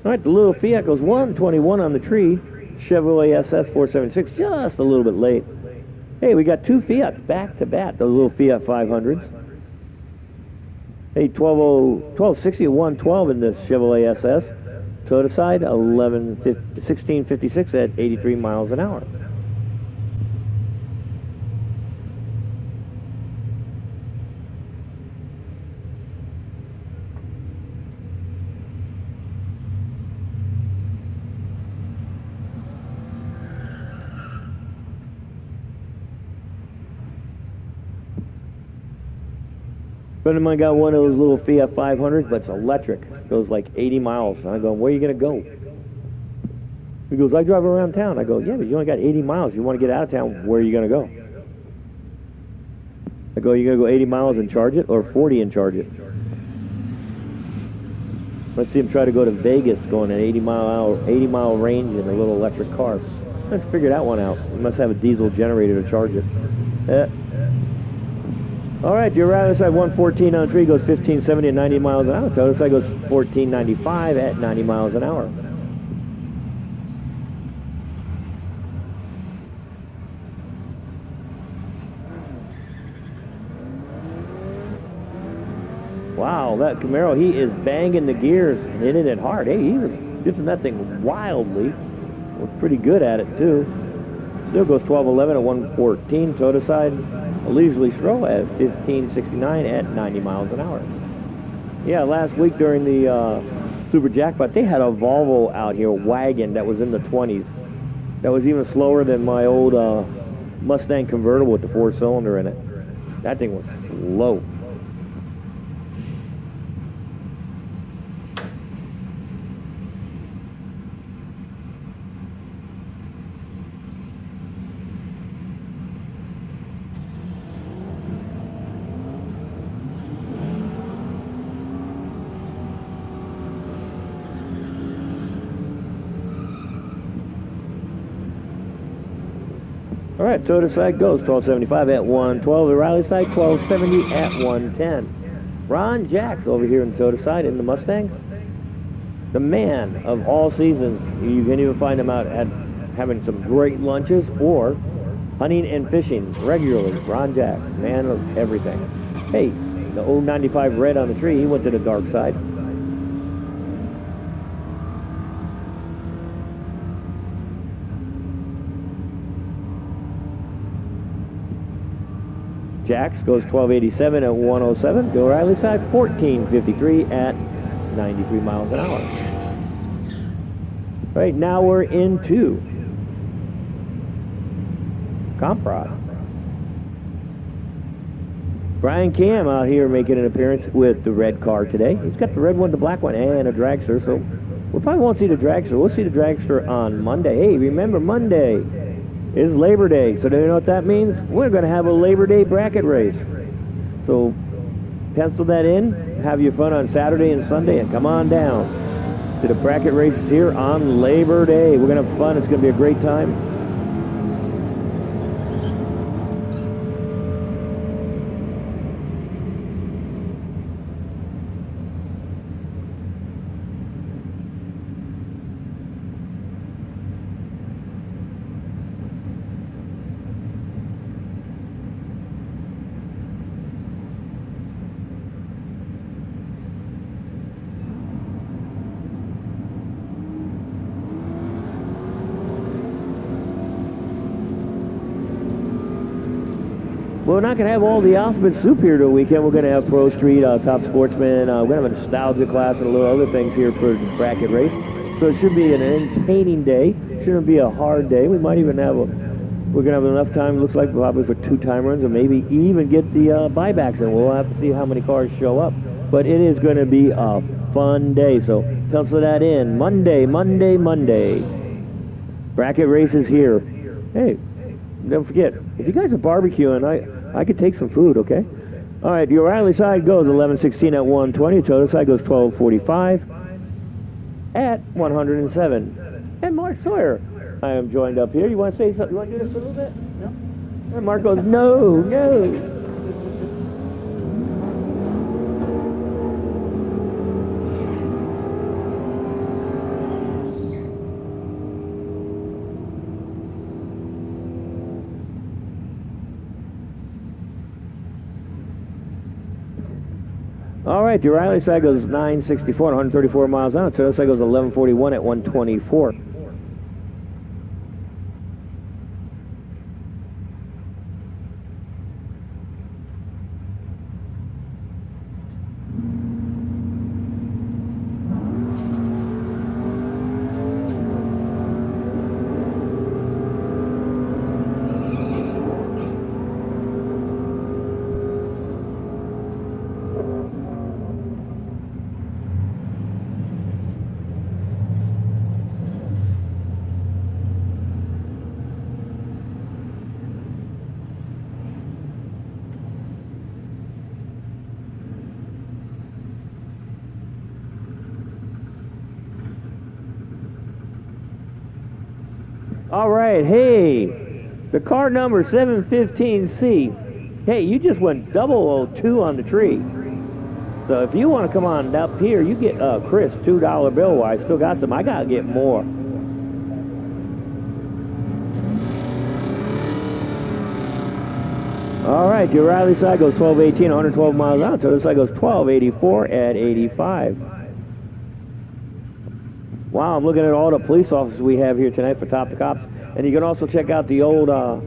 All right, the little Fiat goes 121 on the tree. Chevrolet SS 476, just a little bit late. Hey, we got two Fiats back to back, those little Fiat 500s. Hey, 1260 at 112 in this Chevrolet SS. Toyota side, 1656 at 83 miles an hour. Friend of mine got one of those little Fiat 500s, but it's electric. It goes like 80 miles. And I go, where are you going to go? He goes, I drive around town. I go, yeah, but you only got 80 miles. You want to get out of town, where are you going to go? I go, you going to go 80 miles and charge it, or 40 and charge it? Let's see him try to go to Vegas going an 80 mile range in a little electric car. Let's figure that one out. We must have a diesel generator to charge it. All right, your right side 114 on the tree goes 1570 at 90 miles an hour. The other side goes 1495 at 90 miles an hour. Wow, that Camaro, he is banging the gears and hitting it hard. Hey, he was hitting that thing wildly. Was pretty good at it, too. Still goes 1211 at 114. Toyota side, a leisurely stroll at 1569 at 90 miles an hour. Yeah, last week during the Super Jackpot, they had a Volvo out here, a wagon that was in the 20s. That was even slower than my old Mustang convertible with the 4-cylinder in it. That thing was slow. All right, Toyota side goes 1275 at 112. The Riley side 1270 at 110. Ron Jacks over here in the Toyota side in the Mustang. The man of all seasons. You can even find him out at having some great lunches or hunting and fishing regularly. Ron Jacks, man of everything. Hey, the old 95 red on the tree, he went to the dark side. Jacks goes 1287 at 107. Bill Riley side 1453 at 93 miles an hour. Right now we're into Comprod. Brian Cam out here making an appearance with the red car today. He's got the red one, the black one, and a dragster. So we probably won't see the dragster. We'll see the dragster on Monday. Hey, remember Monday is Labor Day, so do you know what that means? We're going to have a Labor Day bracket race. So pencil that in, have your fun on Saturday and Sunday, and come on down to the bracket races here on Labor Day. We're going to have fun. It's going to be a great time. We're not going to have all the alphabet soup here the weekend. We're going to have Pro Street, Top Sportsman. We're going to have a nostalgia class and a little other things here for the bracket race. So it should be an entertaining day. Shouldn't be a hard day. We might even have we're going to have enough time, looks like, probably for 2 time runs, and maybe even get the buybacks in. We'll have to see how many cars show up. But it is going to be a fun day. So pencil that in. Monday. Bracket races here. Hey, don't forget, if you guys are barbecuing, I could take some food, okay? All right, your Riley side goes 1116 at 120. Toyota side goes 1245 at 107. And Mark Sawyer, I am joined up here. You want to say something? You want to do this a little bit? No? And Mark goes, no. All right, the O'Reilly side goes 964 at 134 miles an hour. Toyota side goes 1141 at 124. All right, hey, the car number 715C. Hey, you just went 002 on the tree. So if you want to come on up here, you get Chris $2 bill. Well, I still got some. I gotta get more. All right, the O'Reilly side goes 1218, 112 miles an hour. So this side goes 1284 at 85. Wow, I'm looking at all the police officers we have here tonight for Top the Cops. And you can also check out the old, I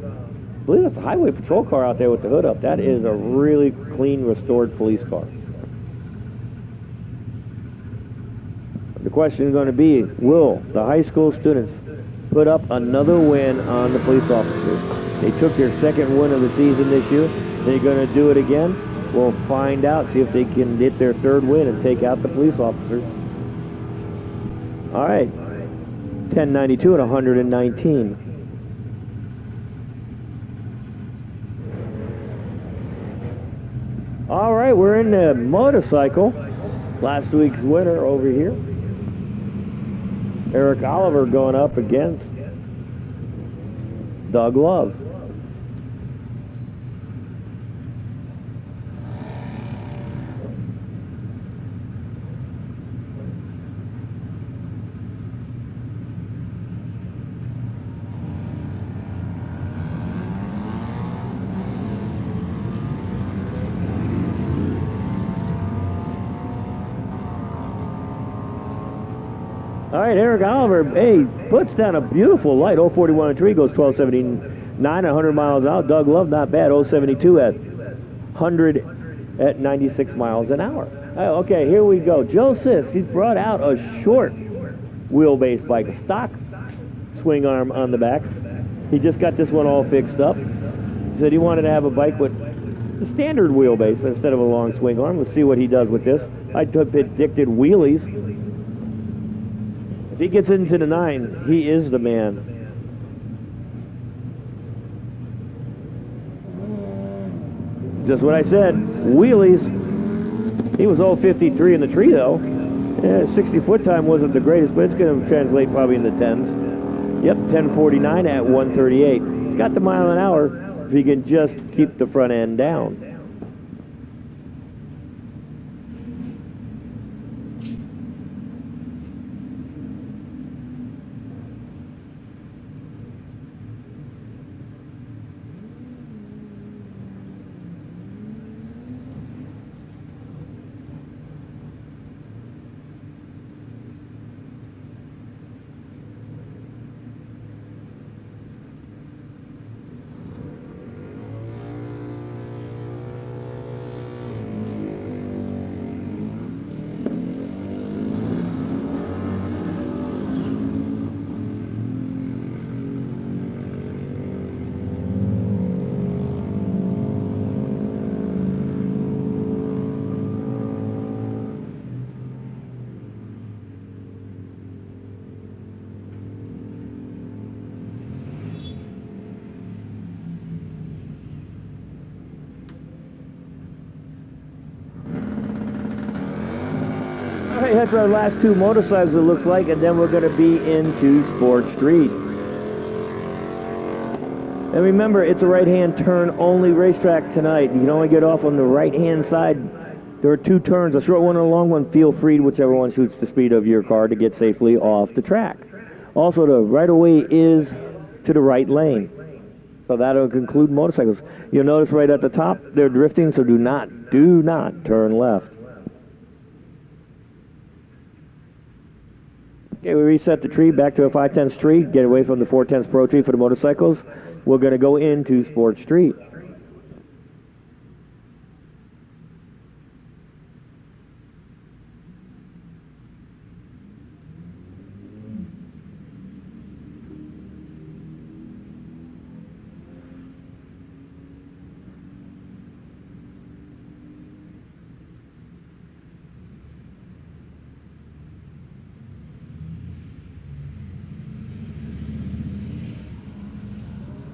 believe that's a highway patrol car out there with the hood up. That is a really clean, restored police car. The question is going to be, will the high school students put up another win on the police officers? They took their second win of the season this year. They're going to do it again. We'll find out, see if they can get their third win and take out the police officers. All right, 1092 at 119. All right, we're in the motorcycle. Last week's winner over here. Eric Oliver going up against Doug Love. All right, Eric Oliver, hey, puts down a beautiful light. 041 tree goes 1279 at 100 miles out. Doug Love, not bad. 072 at 100 at 96 miles an hour. Oh, okay, here we go. Joe Sisk, he's brought out a short wheelbase bike, a stock swing arm on the back. He just got this one all fixed up. He said he wanted to have a bike with the standard wheelbase instead of a long swing arm. Let's see what he does with this. I predicted wheelies. If he gets into the 9, he is the man. Just what I said, wheelies. He was 053 in the tree though. Yeah, 60-foot time wasn't the greatest, but it's going to translate probably in the 10s. Yep, 1049 at 138. He's got the mile an hour if he can just keep the front end down. All right, that's our last two motorcycles, it looks like, and then we're going to be into Sport Street. And remember, it's a right-hand turn only racetrack tonight. You can only get off on the right-hand side. There are two turns, a short one and a long one. Feel free, whichever one suits the speed of your car, to get safely off the track. Also, the right-of-way is to the right lane. So that'll conclude motorcycles. You'll notice right at the top, they're drifting, so do not turn left. Okay, we reset the tree back to a 510s tree. Get away from the 410s Pro tree for the motorcycles. We're going to go into Sport Street.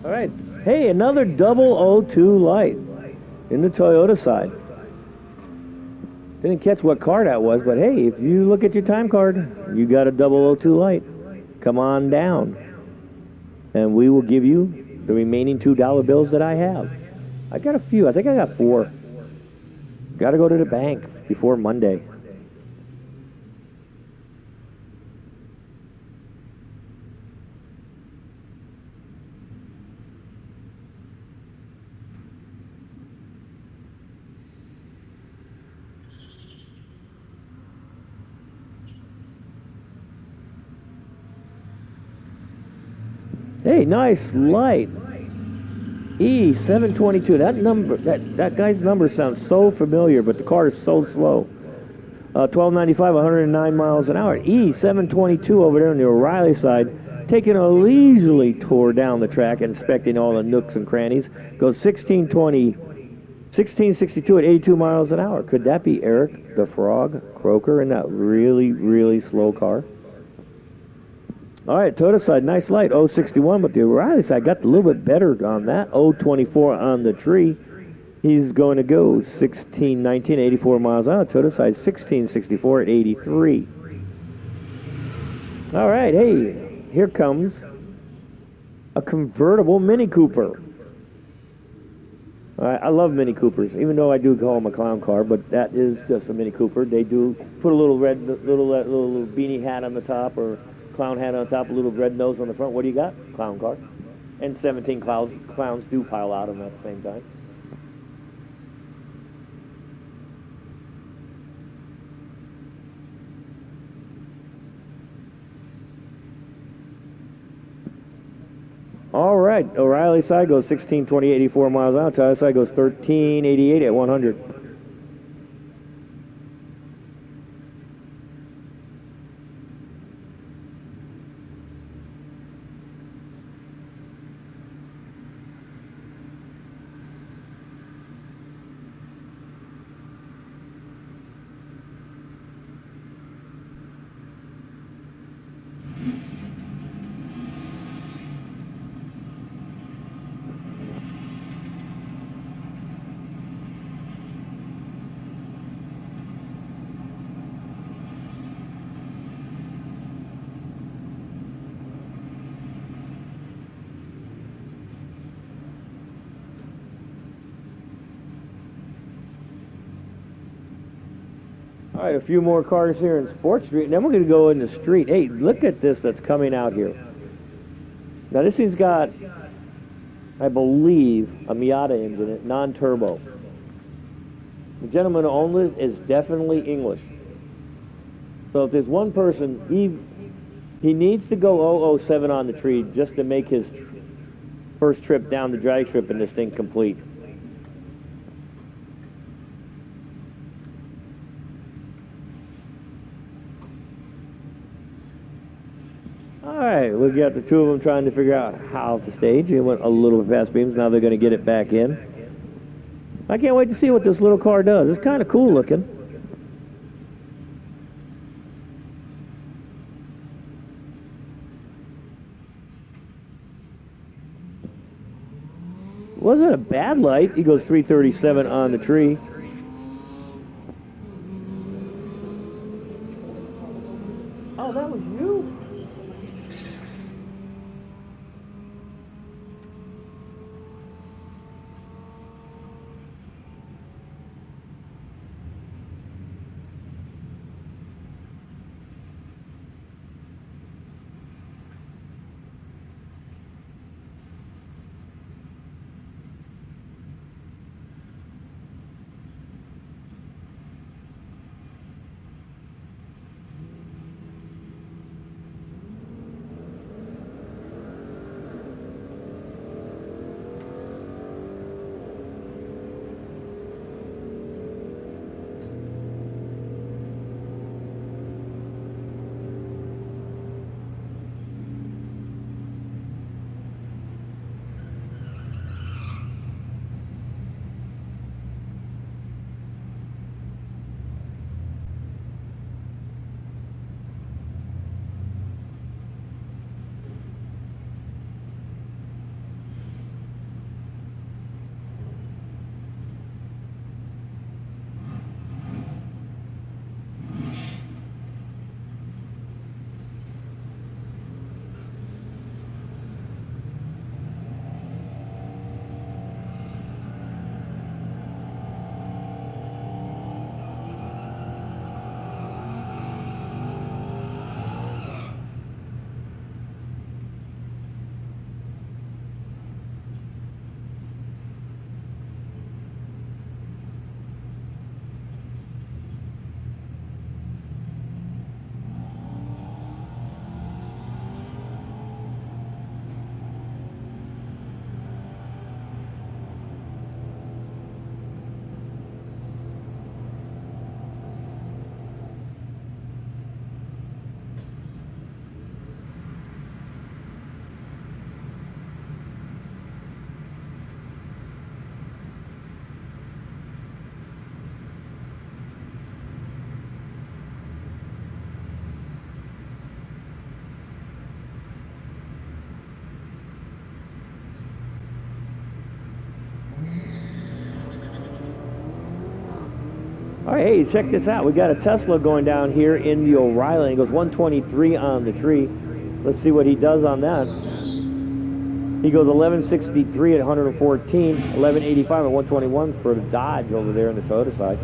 All right. Hey, another 002 light in the Toyota side. Didn't catch what car that was, but hey, if you look at your time card, you got a 002 light. Come on down, and we will give you the remaining $2 bills that I have. I got a few. I think I got 4. Got to go to the bank before Monday. Hey, nice light. E722. That number, that guy's number sounds so familiar, but the car is so slow. 1295, 109 miles an hour. E722 over there on the O'Reilly side, taking a leisurely tour down the track, inspecting all the nooks and crannies. Goes 1662 at 82 miles an hour. Could that be Eric the Frog Croker in that really, really slow car? All right, Toyota side, nice light, 061, but the O'Reilly side got a little bit better on that, 024 on the tree. He's going to go 1619, 84 miles an hour. Toyota side, 1664 at 83. All right, hey, here comes a convertible Mini Cooper. All right, I love Mini Coopers, even though I do call them a clown car, but that is just a Mini Cooper. They do put a little little beanie hat on the top, or clown hat on top, a little red nose on the front. What do you got? Clown car. And 17 clowns do pile out of them at the same time. All right, O'Reilly side goes 1620, 84 miles an hour. Toyota side goes 1388 at 100. All right, a few more cars here in Sport Street, and then we're going to go in the street. Hey, look at this that's coming out here. Now, this thing's got, I believe, a Miata engine in it, non-turbo. The gentleman who owns it is definitely English. So if there's one person, he needs to go 007 on the tree just to make his first trip down the drag strip in this thing complete. All right, we got the two of them trying to figure out how to stage. It went a little bit past beams. Now they're going to get it back in. I can't wait to see what this little car does. It's kind of cool looking. Wasn't a bad light. He goes 337 on the tree. Oh, that was you? right, hey, check this out. We got a Tesla going down here in the O'Reilly. He goes 123 on the tree. Let's see what he does on that. He goes 1163 at 114, 1185 at 121 for the Dodge over there on the Toyota side.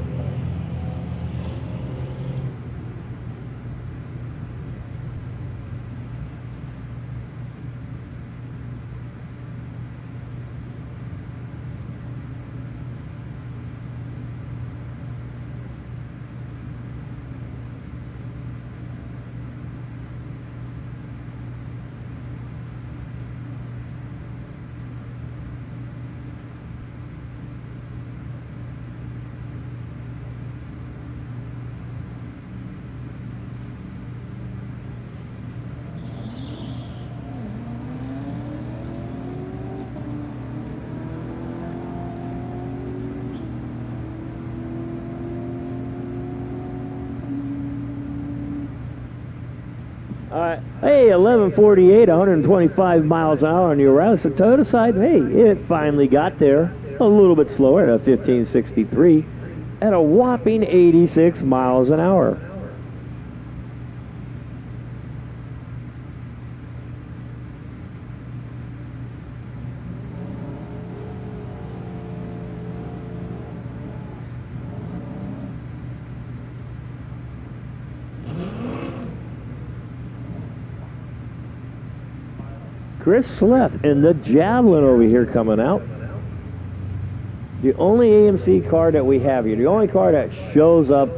All right. Hey, 1148, 125 miles an hour on the O'Reilly Toyota side. Hey, it finally got there. A little bit slower at a 1563 at a whopping 86 miles an hour. Chris Sleth in the Javelin over here coming out. The only AMC car that we have here. The only car that shows up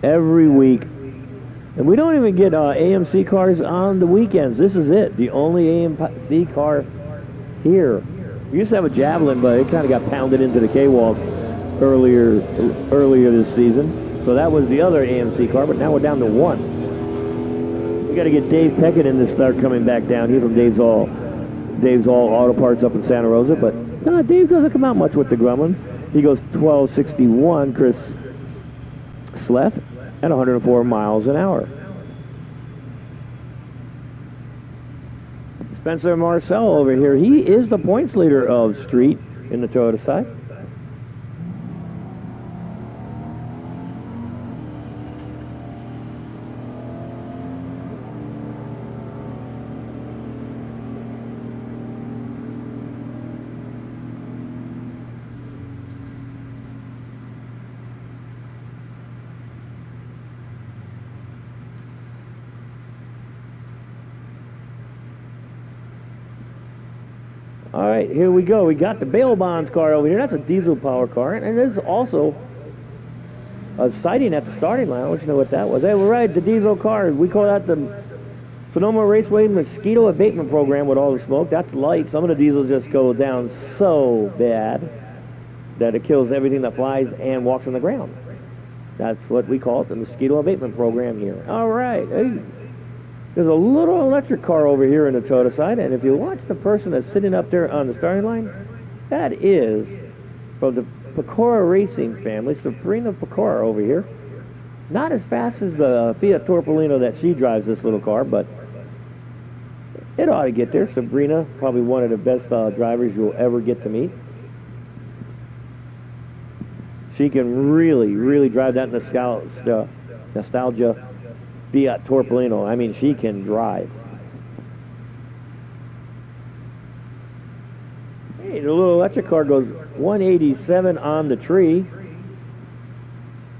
every week. And we don't even get AMC cars on the weekends. This is it. The only AMC car here. We used to have a Javelin, but it kind of got pounded into the K-wall earlier this season. So that was the other AMC car, but now we're down to one. Got to get Dave Peckett in to start coming back down here from Dave's All Auto Parts up in Santa Rosa, but no, Dave doesn't come out much with the Grumman. He goes 1261, Chris Sleth, at 104 miles an hour. Spencer Marcel over here, he is the points leader of Street in the Toyota side. All right, here we go. We got the bail bonds car over here. That's a diesel power car, and there's also a sighting at the starting line. I want you to know what that was. Hey, we're right, the diesel car. We call that the Sonoma Raceway Mosquito Abatement Program with all the smoke. That's light. Some of the diesels just go down so bad that it kills everything that flies and walks on the ground. That's what we call it, the Mosquito Abatement Program here. All right. Hey. There's a little electric car over here in the Toyota side, and if you watch the person that's sitting up there on the starting line, that is from the Pecora Racing family, Sabrina Pecora over here. Not as fast as the Fiat Topolino that she drives this little car, but it ought to get there. Sabrina, probably one of the best drivers you'll ever get to meet. She can really drive that nostalgia Fiat Topolino. I mean, she can drive. Hey, the little electric car goes 187 on the tree.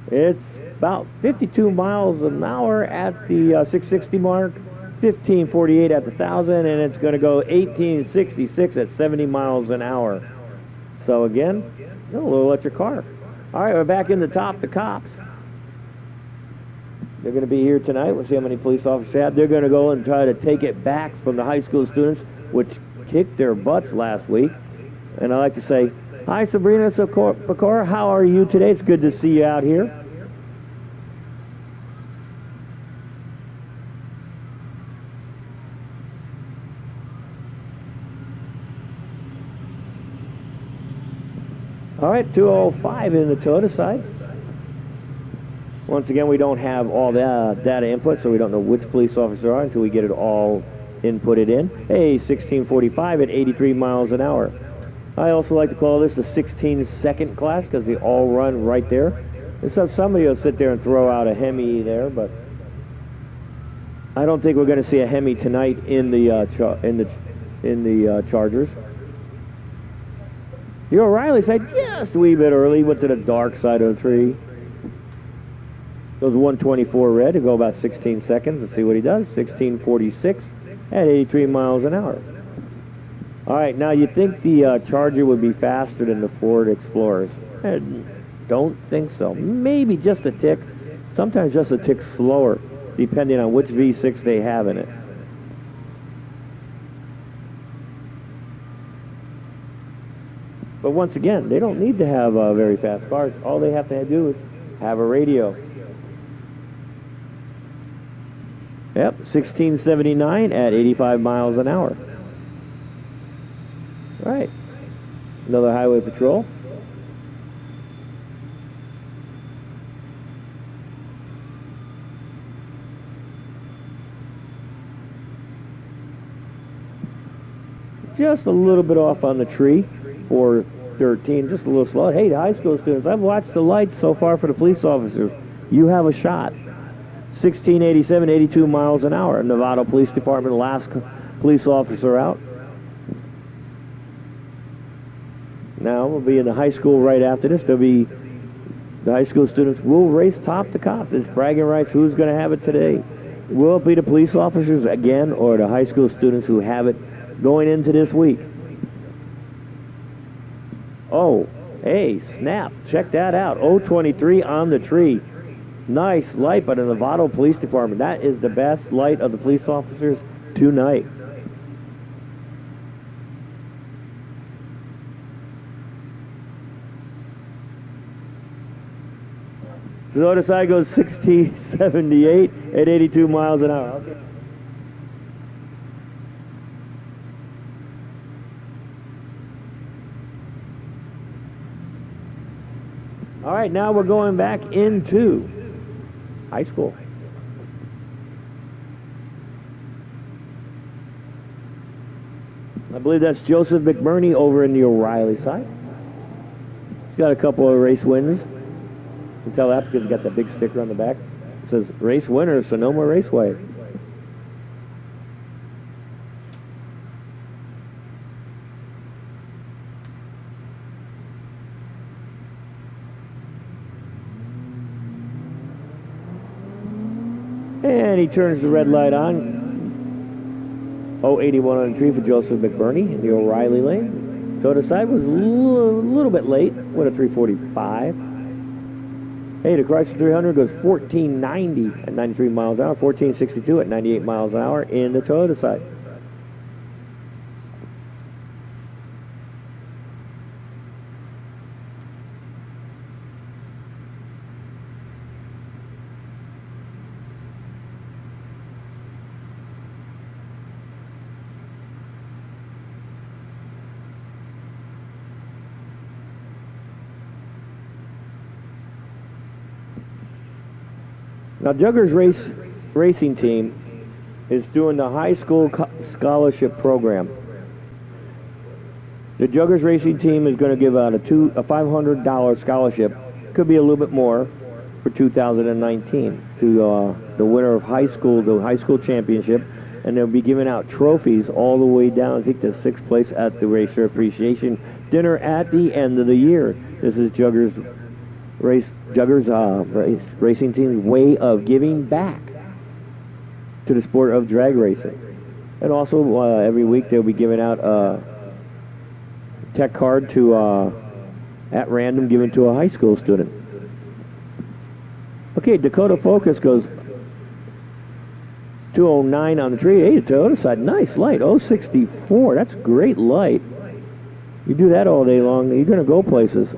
It's about 52 miles an hour at the 660 mark, 1548 at the 1,000, and it's going to go 1866 at 70 miles an hour. So again, a little electric car. All right, we're back in the top, the cops. They're going to be here tonight. We'll see how many police officers have. They're going to go and try to take it back from the high school students, which kicked their butts last week. And I like to say, hi, Sabrina Pecora. How are you today? It's good to see you out here. All right, 205 in the Toyota side. Once again, we don't have all the data input, so we don't know which police officer are until we get it all inputted in. Hey, 1645 at 83 miles an hour. I also like to call this the 16-second class because they all run right there. So somebody will sit there and throw out a Hemi there, but I don't think we're going to see a Hemi tonight in the Chargers. The O'Reilly side just a wee bit early, went to the dark side of the tree. Goes 124 red to go about 16 seconds. Let's see what he does. 16:46 at 83 miles an hour. All right, now you'd think the Charger would be faster than the Ford Explorers. I don't think so. Maybe just a tick. Sometimes just a tick slower, depending on which V6 they have in it. But once again, they don't need to have very fast cars. All they have to do is have a radio. Yep, 1679 at 85 miles an hour. All right, another highway patrol. Just a little bit off on the tree for 13, just a little slow. Hey, the high school students, I've watched the lights so far for the police officers. You have a shot. 1687, 82 miles an hour. Nevada Police Department, last police officer out. Now we'll be in the high school right after this. There'll be the high school students will race top the cops. It's bragging rights. Who's going to have it today? Will it be the police officers again, or the high school students who have it going into this week? Oh, hey, snap! Check that out. 023 on the tree. Nice light by the Nevada Police Department. That is the best light of the police officers tonight. The other side goes 1678 at 82 miles an hour. Okay. All right, now we're going back into high school. I believe that's Joseph McBurney over in the O'Reilly side. He's got a couple of race wins. You can tell that because he's got that big sticker on the back. It says race winner, Sonoma Raceway. And he turns the red light on. 081 on the tree for Joseph McBurney in the O'Reilly lane. So the side was a little bit late with a 345. Hey, the Chrysler 300 goes 1490 at 93 miles an hour, 1462 at 98 miles an hour in the Toyota side. Now, Juggers Racing Team is doing the high school scholarship program. The Juggers Racing Team is going to give out a $500 scholarship, could be a little bit more, for 2019 to the winner of the high school championship, and they'll be giving out trophies all the way down, I think, to 6th place at the Racer Appreciation Dinner at the end of the year. This is Juggers Racing Team's way of giving back to the sport of drag racing. And also every week they'll be giving out a tech card to at random given to a high school student. Okay, Dakota Focus goes 209 on the tree. Hey, the Toyota side, nice light. 064, that's great light. You do that all day long, you're going to go places.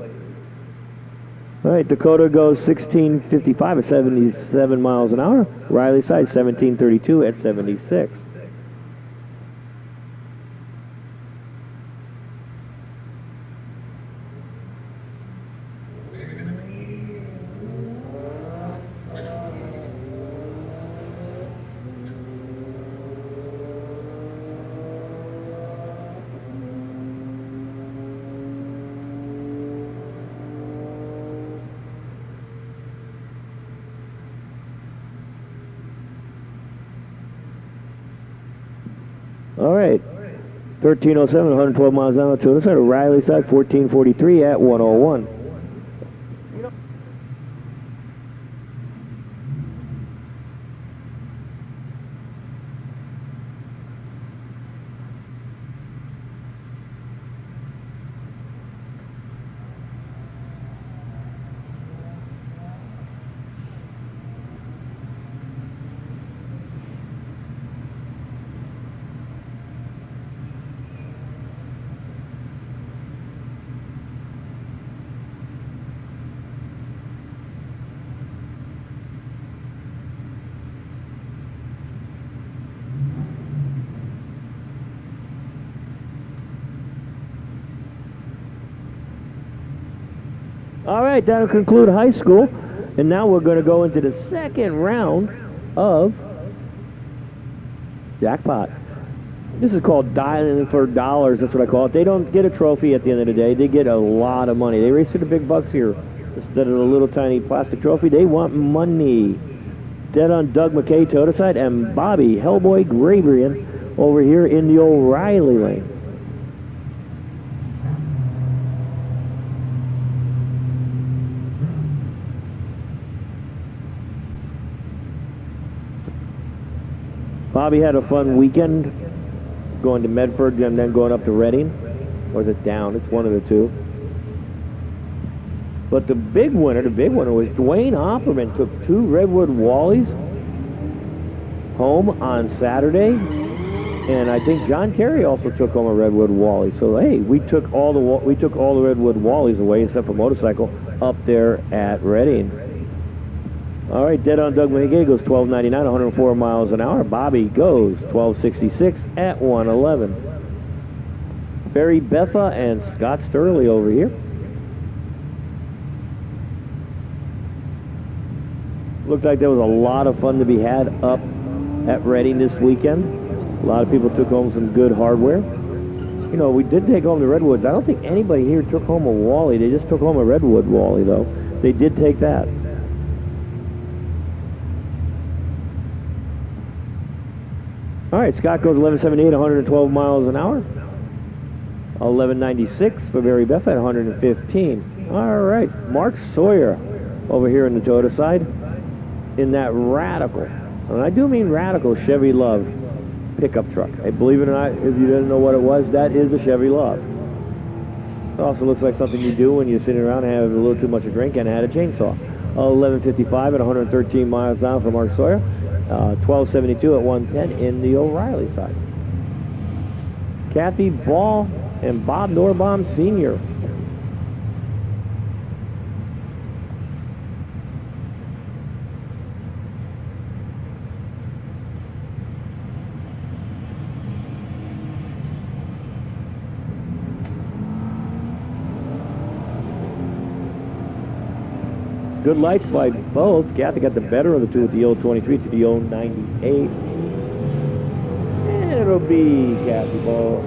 All right, Dakota goes 1655 at 77 miles an hour. Riley side 1732 at 76. All right. 1307, 112 miles an hour to the side. Riley side, 1443 at 101. All right, that'll conclude high school. And now we're going to go into the second round of Jackpot. This is called dialing for dollars. That's what I call it. They don't get a trophy at the end of the day. They get a lot of money. They race to the big bucks here. Instead of a little tiny plastic trophy, they want money. Dead on Doug McKay, Toda side, and Bobby Hellboy Grabrian over here in the O'Reilly lane. Bobby had a fun weekend going to Medford and then going up to Reading. Or is it down? It's one of the two. But the big winner was Dwayne Opperman. Took 2 Redwood Wallies home on Saturday. And I think John Terry also took home a Redwood Wally. So hey, we took all the Redwood Wallies away except for motorcycle up there at Reading. All right, dead on Doug McKay goes 12.99, 104 miles an hour. Bobby goes 12.66 at 111. Barry Beffa and Scott Sturley over here. Looked like there was a lot of fun to be had up at Reading this weekend. A lot of people took home some good hardware. You know, we did take home the Redwoods. I don't think anybody here took home a Wally. They just took home a Redwood Wally, though. They did take that. All right, Scott goes 11.78, 112 miles an hour. 11.96 for Barry Beffa at 115. All right, Mark Sawyer over here in the Toyota side in that radical, and I do mean radical, Chevy Love pickup truck. Hey, believe it or not, if you didn't know what it was, that is a Chevy Love. It also looks like something you do when you're sitting around and have a little too much to drink and had a chainsaw. 11.55 at 113 miles an hour for Mark Sawyer. 12.72 at 110 in the O'Reilly side. Kathy Ball and Bob Norbaum Sr. Good lights by both. Kathy got the better of the two with the 023 to the 098. And it'll be Kathy Ball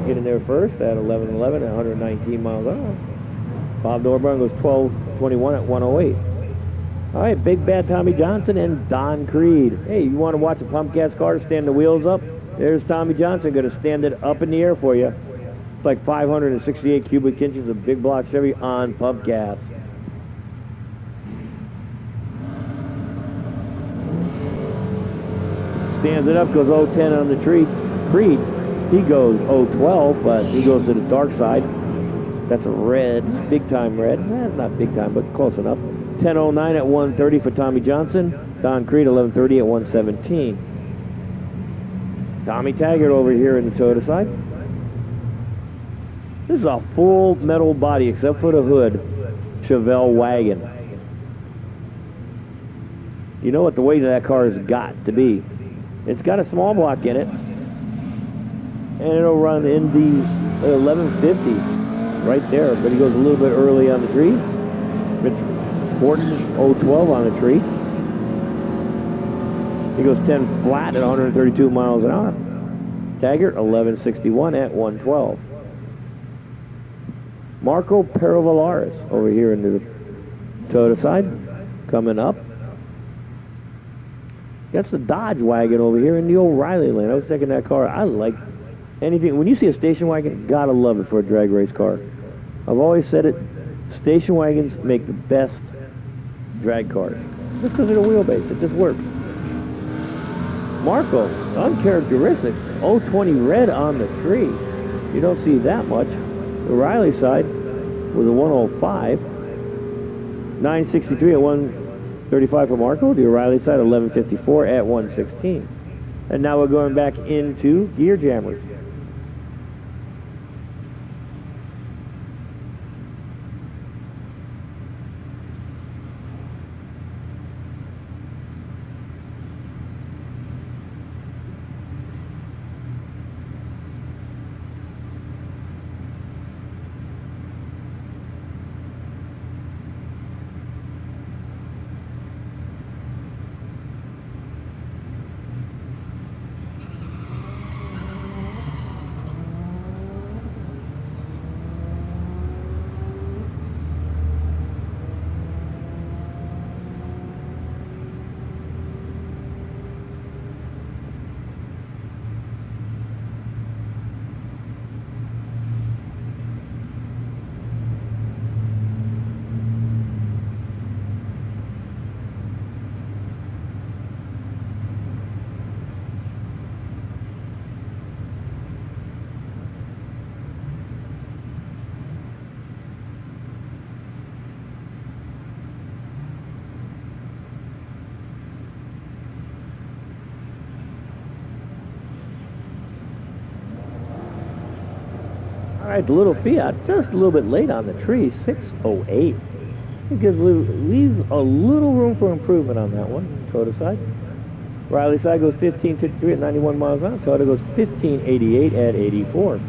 getting there first at 11.11 at 119 miles an hour. Bob Norburn goes 12.21 at 108. All right, Big Bad Tommy Johnson and Don Creed. Hey, you want to watch a pump gas car to stand the wheels up? There's Tommy Johnson going to stand it up in the air for you. It's like 568 cubic inches of big block Chevy on pump gas. Stands it up, goes 010 on the tree. Creed, he goes 012, but he goes to the dark side. That's a red, big time red. It's not big time, but close enough. 10.09 at 130 for Tommy Johnson. Don Creed, 11.30 at 117. Tommy Taggart over here in the Toyota side. This is a full metal body, except for the hood, Chevelle wagon. You know what the weight of that car has got to be. It's got a small block in it, and it'll run in the 1150s right there, but he goes a little bit early on the tree. Rich Horton, 012 on the tree. He goes 10 flat at 132 miles an hour. Taggart, 11.61 at 112. Marco Perovalaris over here in the Toyota side, coming up. That's the Dodge wagon over here in the old Riley land. I was checking that car. I like anything. When you see a station wagon, gotta love it for a drag race car. I've always said it. Station wagons make the best drag cars. Just because of the wheelbase. It just works. Marco, uncharacteristic. 020 red on the tree. You don't see that much. The Riley side was a 105. 963 at 135 for Marco. The O'Reilly side 1154 at 116. And now we're going back into gear jammers. All right, the little Fiat, just a little bit late on the tree, 608. It leaves a little room for improvement on that one, Toyota side. Riley side goes 1553 at 91 miles an hour. Toyota goes 1588 at 84.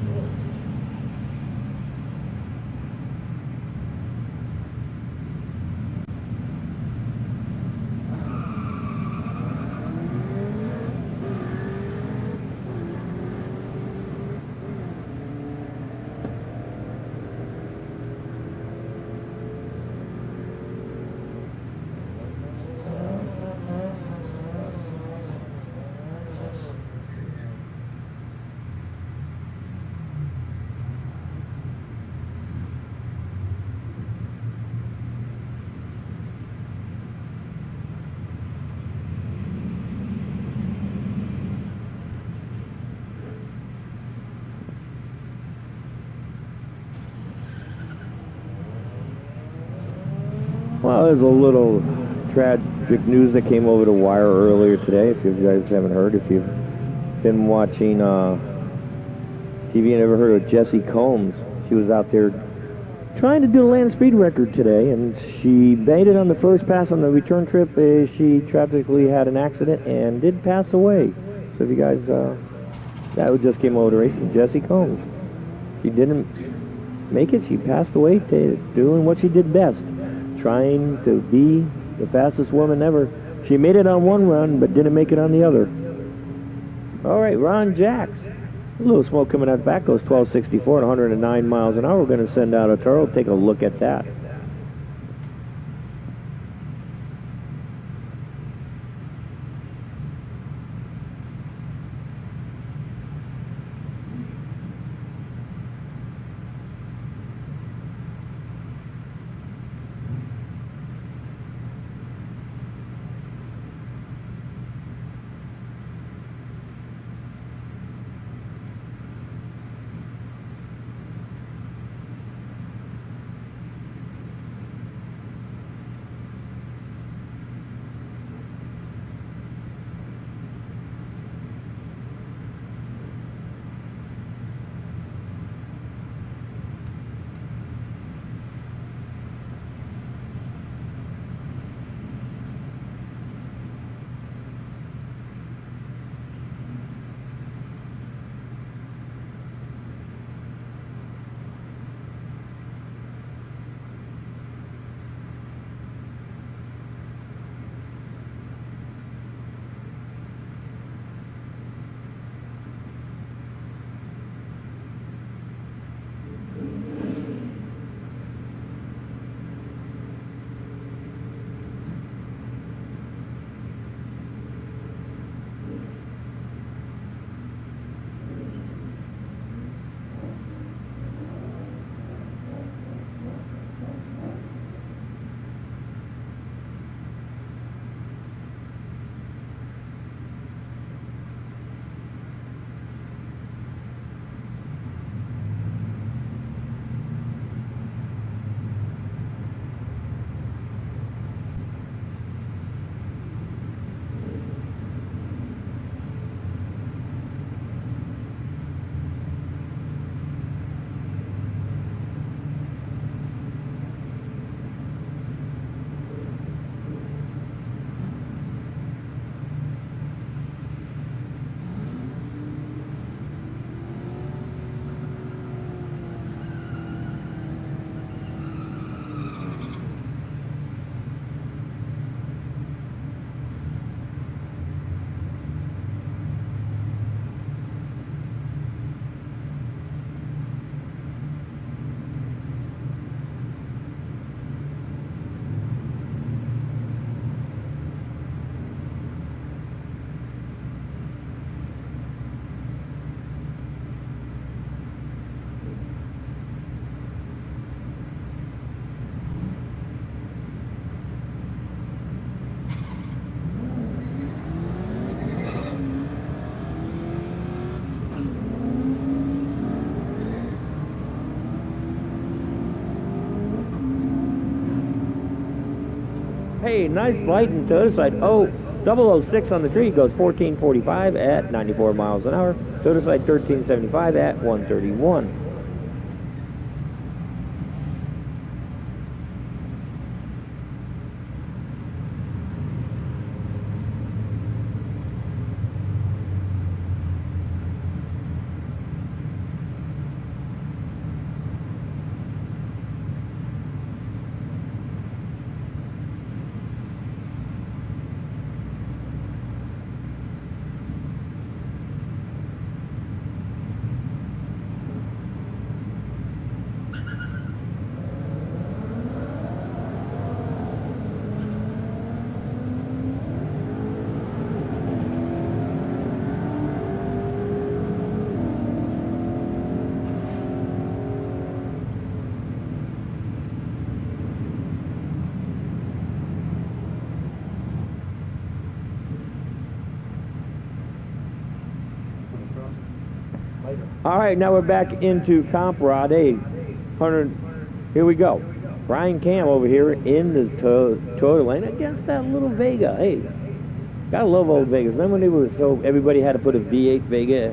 Well, there's a little tragic news that came over the wire earlier today. If you guys haven't heard, if you've been watching TV and ever heard of Jessi Combs, she was out there trying to do the land speed record today, and she made it on the first pass on the return trip. She tragically had an accident and did pass away. So if you guys, that just came over the racing, Jessi Combs. She didn't make it. She passed away doing what she did best, trying to be the fastest woman ever. She made it on one run, but didn't make it on the other. All right, Ron Jacks. A little smoke coming out back, goes 1264 at 109 miles an hour. We're going to send out a turtle. Take a look at that. Hey, nice light in Toyota side. Oh, 006 on the tree goes 1445 at 94 miles an hour. Toyota side 1375 at 131. All right, now we're back into comp rod. Hey, 100. Here we go. Brian Cam over here in the Toyota lane against that little Vega. Hey, gotta love old Vegas. Remember when they were so everybody had to put a V8 Vega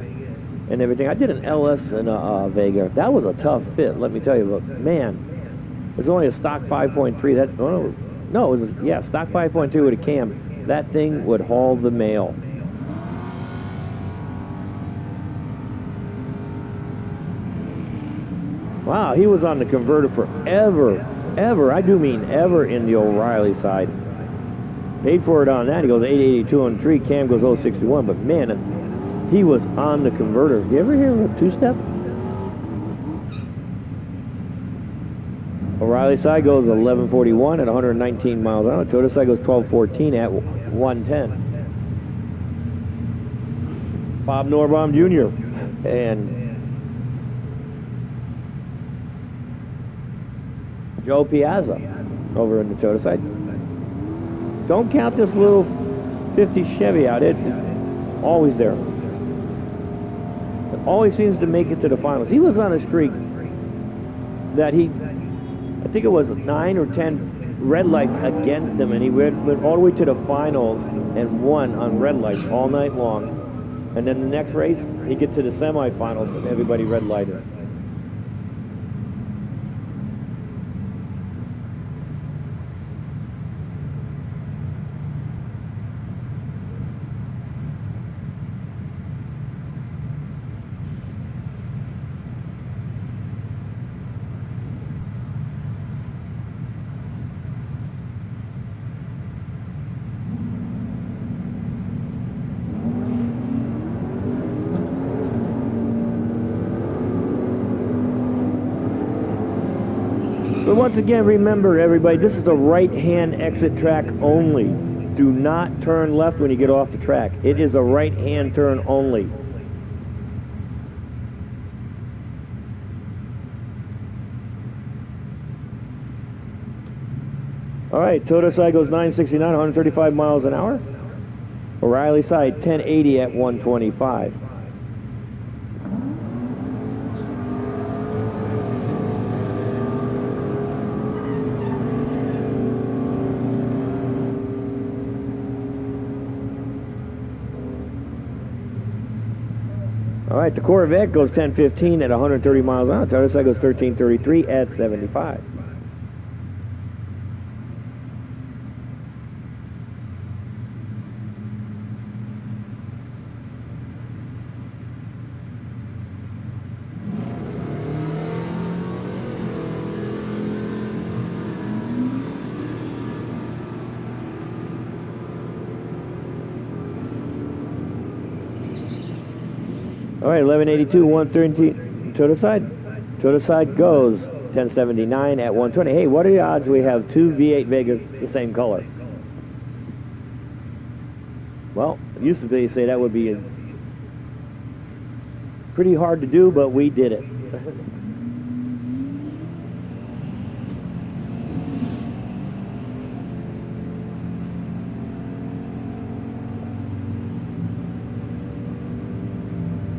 and everything? I did an LS and a Vega. That was a tough fit, let me tell you. But man, it was only a stock 5.3. That no, it was stock 5.2 with a cam. That thing would haul the mail. Wow, he was on the converter forever, ever. I do mean ever in the O'Reilly side. Paid for it on that. He goes 882 on the tree. Cam goes 061. But man, he was on the converter. You ever hear a two-step? O'Reilly side goes 1141 at 119 miles an hour. Toyota side goes 1214 at 110. Bob Norbaum Jr. and Joe Piazza over in the Toyota side. Don't count this little 50 Chevy out. It's always there. It always seems to make it to the finals. He was on a streak that I think it was 9 or 10 red lights against him, and he went all the way to the finals and won on red lights all night long. And then the next race, he gets to the semifinals and everybody red lighted. So once again, remember everybody, this is a right-hand exit track only. Do not turn left when you get off the track. It is a right-hand turn only. All right, Toyota side goes 969, 135 miles an hour. O'Reilly side 1080 at 125. All right, the Corvette goes 1015 at 130 miles an hour. The other side goes 1333 at 75. All right, 1182, 113, Toyota side. Toyota side goes 1079 at 120. Hey, what are the odds we have two V8 Vegas the same color? Well, it used to be say that would be pretty hard to do, but we did it.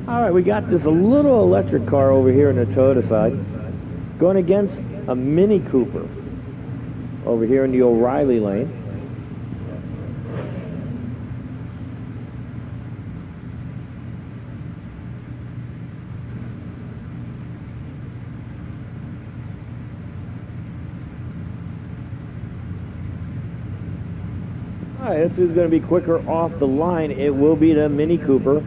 All right, we got this little electric car over here on the Toyota side going against a Mini Cooper over here in the O'Reilly lane. right, this is going to be quicker off the line. It will be the Mini Cooper,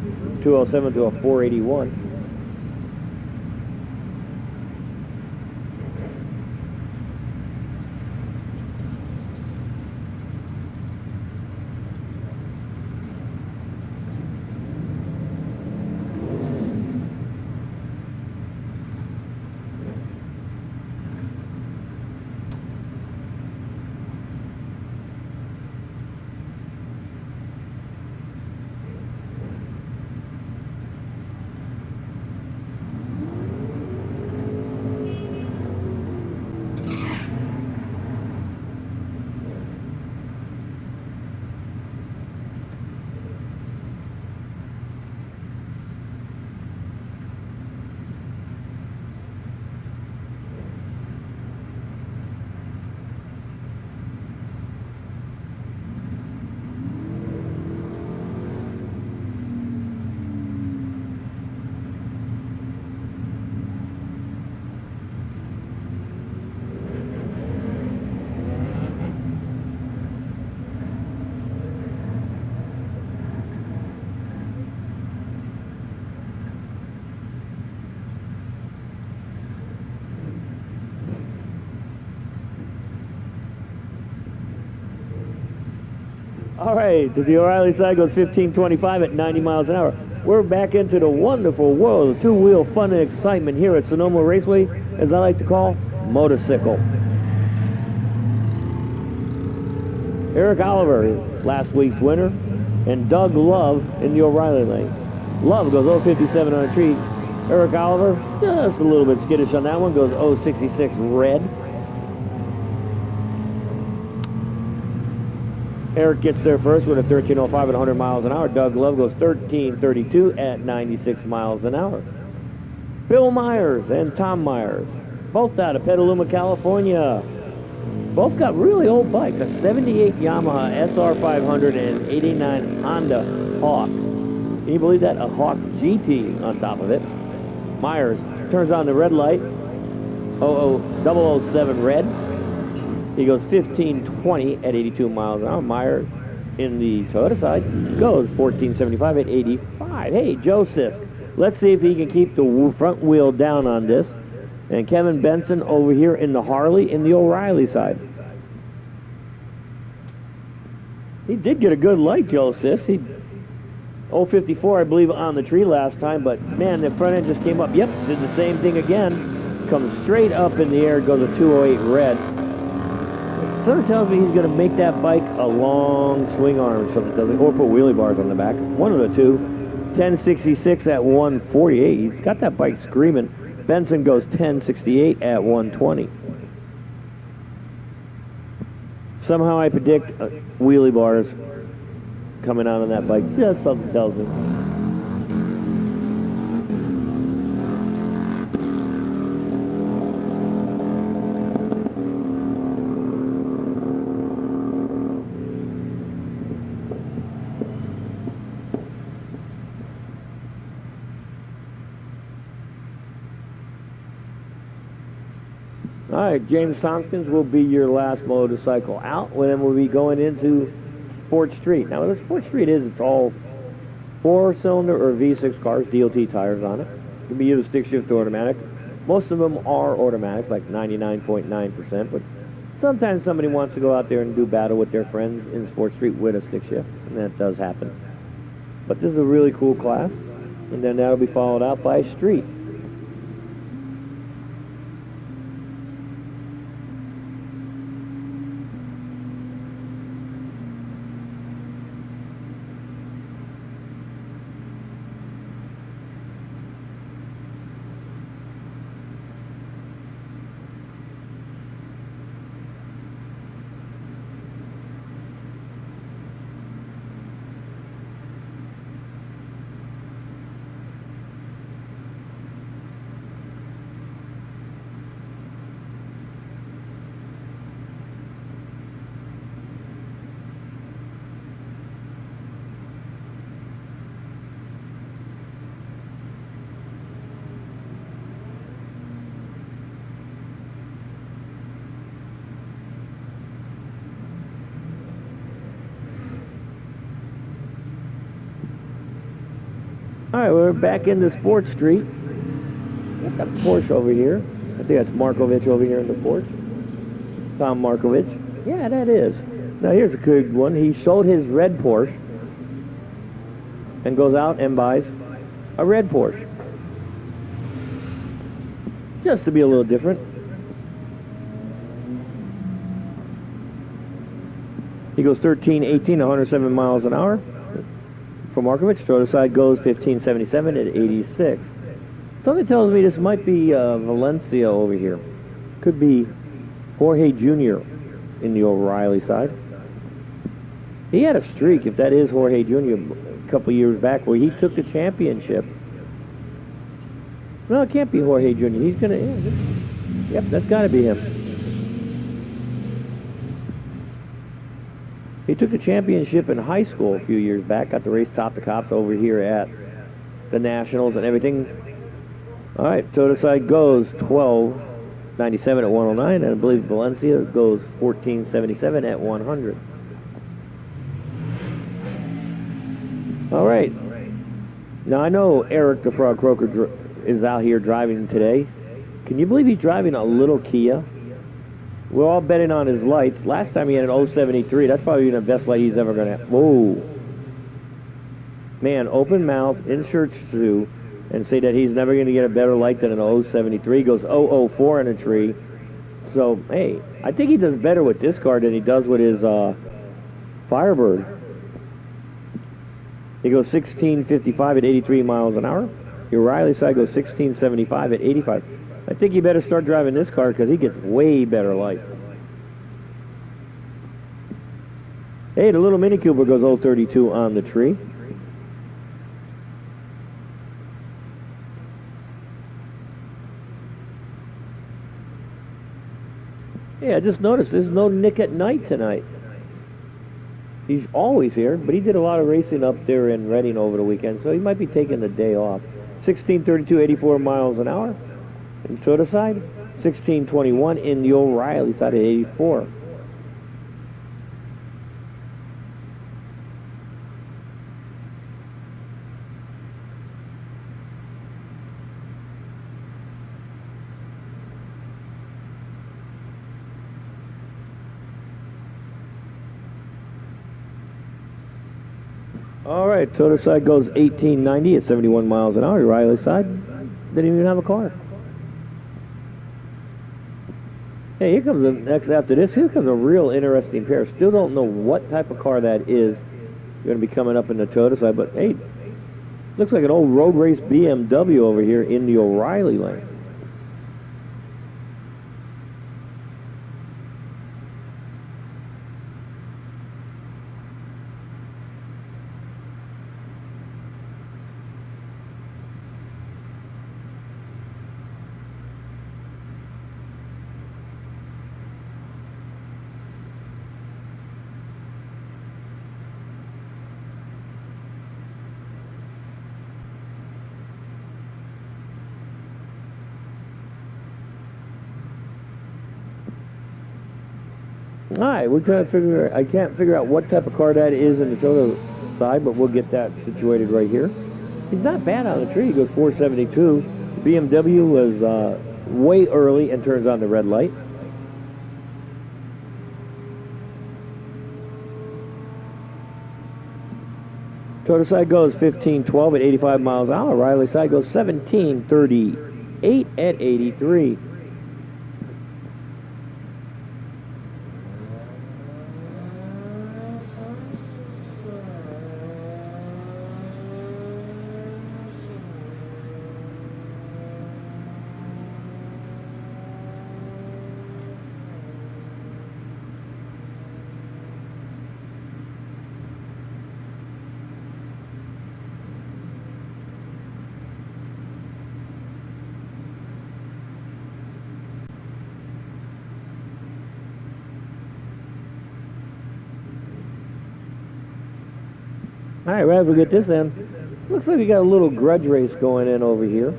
207 to a 481. All right, the O'Reilly side goes 15.25 at 90 miles an hour. We're back into the wonderful world of two-wheel fun and excitement here at Sonoma Raceway, as I like to call motorcycle. Eric Oliver, last week's winner, and Doug Love in the O'Reilly lane. Love goes 0.57 on a treat. Eric Oliver, just a little bit skittish on that one, goes 0.66 red. Eric gets there first with a 13.05 at 100 miles an hour. Doug Love goes 13.32 at 96 miles an hour. Bill Myers and Tom Myers, both out of Petaluma, California. Both got really old bikes, a 78 Yamaha SR500 and an 89 Honda Hawk. Can you believe that? A Hawk GT on top of it. Myers turns on the red light, 007 red. He goes 15.20 at 82 miles an hour. Myers in the Toyota side goes 14.75 at 85. Hey, Joe Sisk, let's see if he can keep the front wheel down on this. And Kevin Benson over here in the Harley in the O'Reilly side. He did get a good light, Joe Sisk. He 0.54, I believe, on the tree last time, but man, the front end just came up. Yep, did the same thing again. Comes straight up in the air, goes a 208 red. Something tells me he's going to make that bike a long swing arm or something, or put wheelie bars on the back. One of the two. 1066 at 148. He's got that bike screaming. Benson goes 1068 at 120. Somehow I predict wheelie bars coming out on that bike. Just something tells me. All right, James Tompkins will be your last motorcycle out. Then we'll be going into Sport Street. Now, what Sport Street is, it's all 4-cylinder or V6 cars, DOT tires on it. It can be either stick shift or automatic. Most of them are automatics, like 99.9%, but sometimes somebody wants to go out there and do battle with their friends in Sport Street with a stick shift, and that does happen. But this is a really cool class, and then that'll be followed out by Street. right, we're back into Sports Street. Got a Porsche over here. I think that's Markovich over here in the Porsche. Tom Markovich. Yeah, that is. Now here's a good one. He sold his red Porsche and goes out and buys a red Porsche. Just to be a little different. He goes 13, 18, 107 miles an hour. For Markovich, the other side goes 1577 at 86. Something tells me this might be Valencia over here. Could be Jorge Jr. in the O'Reilly side. He had a streak, if that is Jorge Jr., a couple years back where he took the championship. No, it can't be Jorge Jr. He's going to... Yep, that's got to be him. He took the championship in high school a few years back. Got to race top the cops over here at the Nationals and everything. All right, so the side goes 12.97 at 109, and I believe Valencia goes 14.77 at 100. All right. Now, I know Eric the Frog Croker is out here driving today. Can you believe he's driving a little Kia? We're all betting on his lights. Last time he had an 073. That's probably the best light he's ever going to have. Whoa. Man, open mouth, in shirt too, and say that he's never going to get a better light than an 073. Goes 004 in a tree. So, hey, I think he does better with this car than he does with his Firebird. He goes 16.55 at 83 miles an hour. Your Riley side goes 16.75 at 85. I think you better start driving this car because he gets way better lights. Hey, the little Mini Cooper goes 032 on the tree. Yeah, I just noticed there's no Nick at Night tonight. He's always here, but he did a lot of racing up there in Reading over the weekend, so he might be taking the day off. 16.32, 84 miles an hour. In Toyota side, 16.21 in the O'Reilly side at 84. All right, Toyota side goes 18.90 at 71 miles an hour. Riley side didn't even have a car. Hey, here comes the next after this. Here comes a real interesting pair. Still don't know what type of car that is going to be coming up in the Toyota side, but hey, looks like an old road race BMW over here in the O'Reilly lane. All right, we're trying to figure. I can't figure out what type of car that is in the Toyota side, but we'll get that situated right here. He's not bad on the tree. He goes 472. BMW was way early and turns on the red light. Toyota side goes 15.12 at 85 miles an hour. Riley side goes 17.38 at 83. All right, right, we'll get this in. Looks like we got a little grudge race going in over here.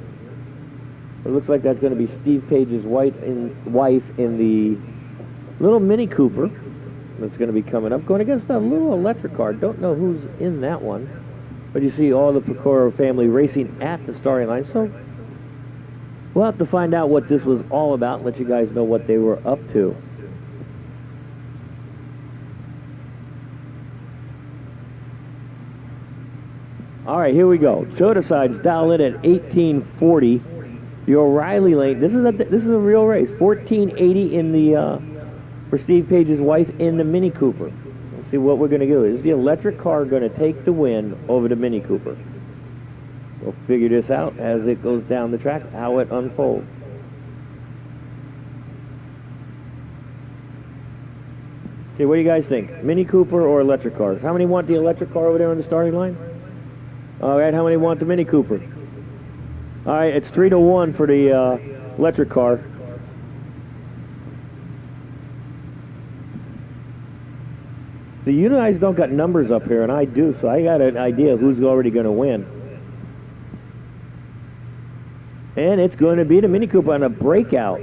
It looks like that's going to be Steve Page's wife in the little Mini Cooper that's going to be coming up, going against a little electric car. Don't know who's in that one. But you see all the Pecora family racing at the starting line. So we'll have to find out what this was all about and let you guys know what they were up to. All right, here we go. Toyota sides dial in at 1840. The O'Reilly lane. This is a real race. 1480 in the for Steve Page's wife in the Mini Cooper. Let's see what we're going to do. Is the electric car going to take the win over the Mini Cooper? We'll figure this out as it goes down the track, how it unfolds. Okay, what do you guys think? Mini Cooper or electric cars? How many want the electric car over there on the starting line? All right, how many want the Mini Cooper? All right, it's 3-1 for the electric car. So you guys don't got numbers up here, and I do, so I got an idea who's already going to win. And it's going to be the Mini Cooper on a breakout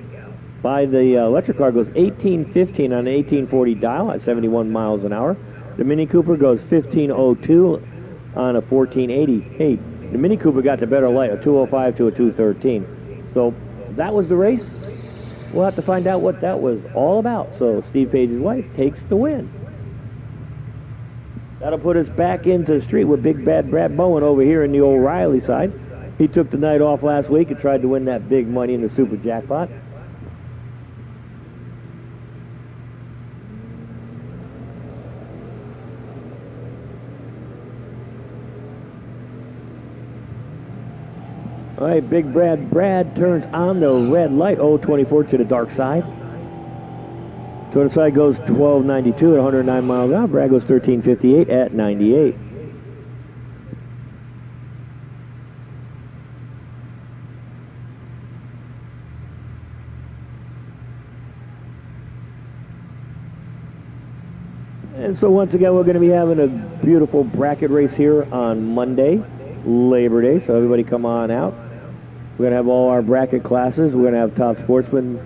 by the electric car. Goes 1815 on the 1840 dial at 71 miles an hour. The Mini Cooper goes 1502 on a 1480. Hey, the Mini Cooper got the better light, a 205 to a 213. So that was the race. We'll have to find out what that was all about. So Steve Page's wife takes the win. That'll put us back into the street with Big Bad Brad Bowen over here in the O'Reilly side. He took the night off last week and tried to win that big money in the Super Jackpot. All right, Big Brad turns on the red light. 024 to the dark side. To the side goes 1292 at 109 miles an hour. Brad goes 1358 at 98. And so once again, we're going to be having a beautiful bracket race here on Monday, Labor Day. So everybody come on out. We're going to have all our bracket classes. We're going to have Top Sportsman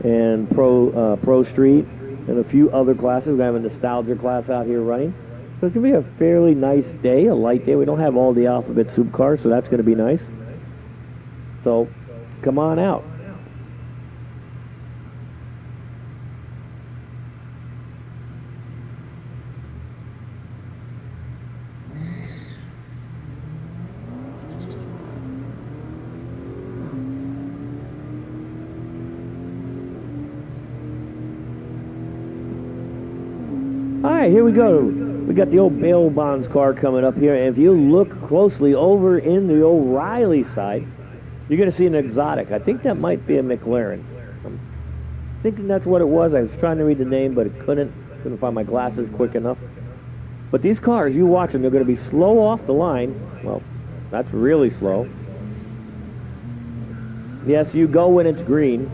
and Pro Street and a few other classes. We're going to have a nostalgia class out here running. So it's going to be a fairly nice day, a light day. We don't have all the alphabet soup cars, so that's going to be nice. So come on out. All right, here we go. We got the old bail bonds car coming up here. And if you look closely over in the O'Reilly side, you're going to see an exotic. I think that might be a McLaren. I'm thinking that's what it was. I was trying to read the name, but couldn't find my glasses quick enough. But these cars, you watch them, they're going to be slow off the line. Well, that's really slow. Yes, you go when it's green.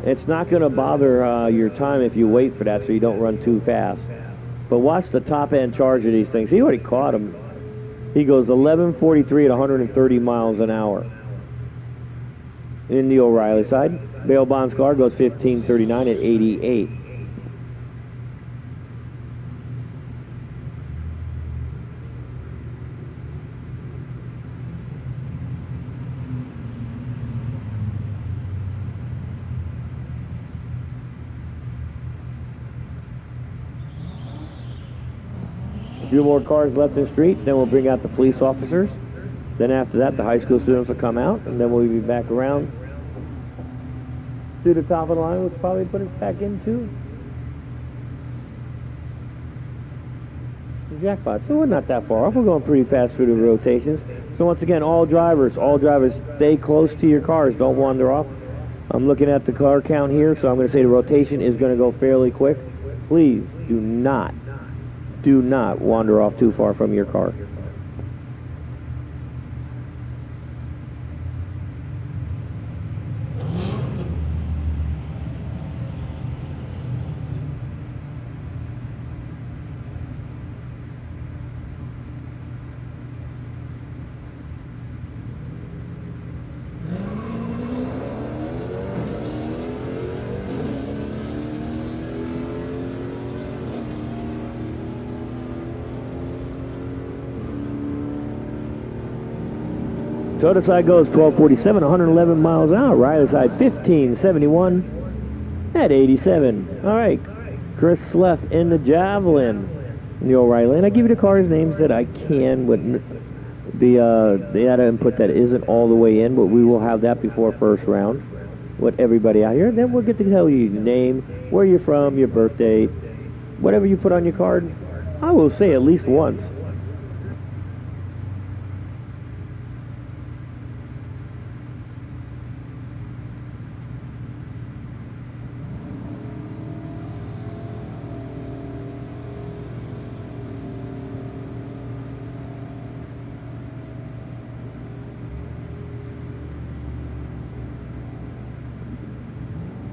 It's not going to bother your time if you wait for that so you don't run too fast. But watch the top end charge of these things. He already caught him. He goes 1143 at 130 miles an hour. In the O'Reilly side, Bail Bonds car goes 1539 at 88. A few more cars left in the street, then we'll bring out the police officers. Then after that, the high school students will come out, and then we'll be back around to the top of the line, which probably put us back into the Jackpot. So we're not that far off. We're going pretty fast through the rotations. So once again, all drivers, stay close to your cars. Don't wander off. I'm looking at the car count here, so I'm going to say the rotation is going to go fairly quick. Please do not wander off too far from your car. Total side goes 1247, 111 miles an hour. Riley side 1571 at 87. All right, Chris left in the Javelin in the O'Reilly. And I give you the cars' names that I can with the data input that isn't all the way in, but we will have that before first round with everybody out here. Then we'll get to tell you your name, where you're from, your birthday, whatever you put on your card. I will say at least once.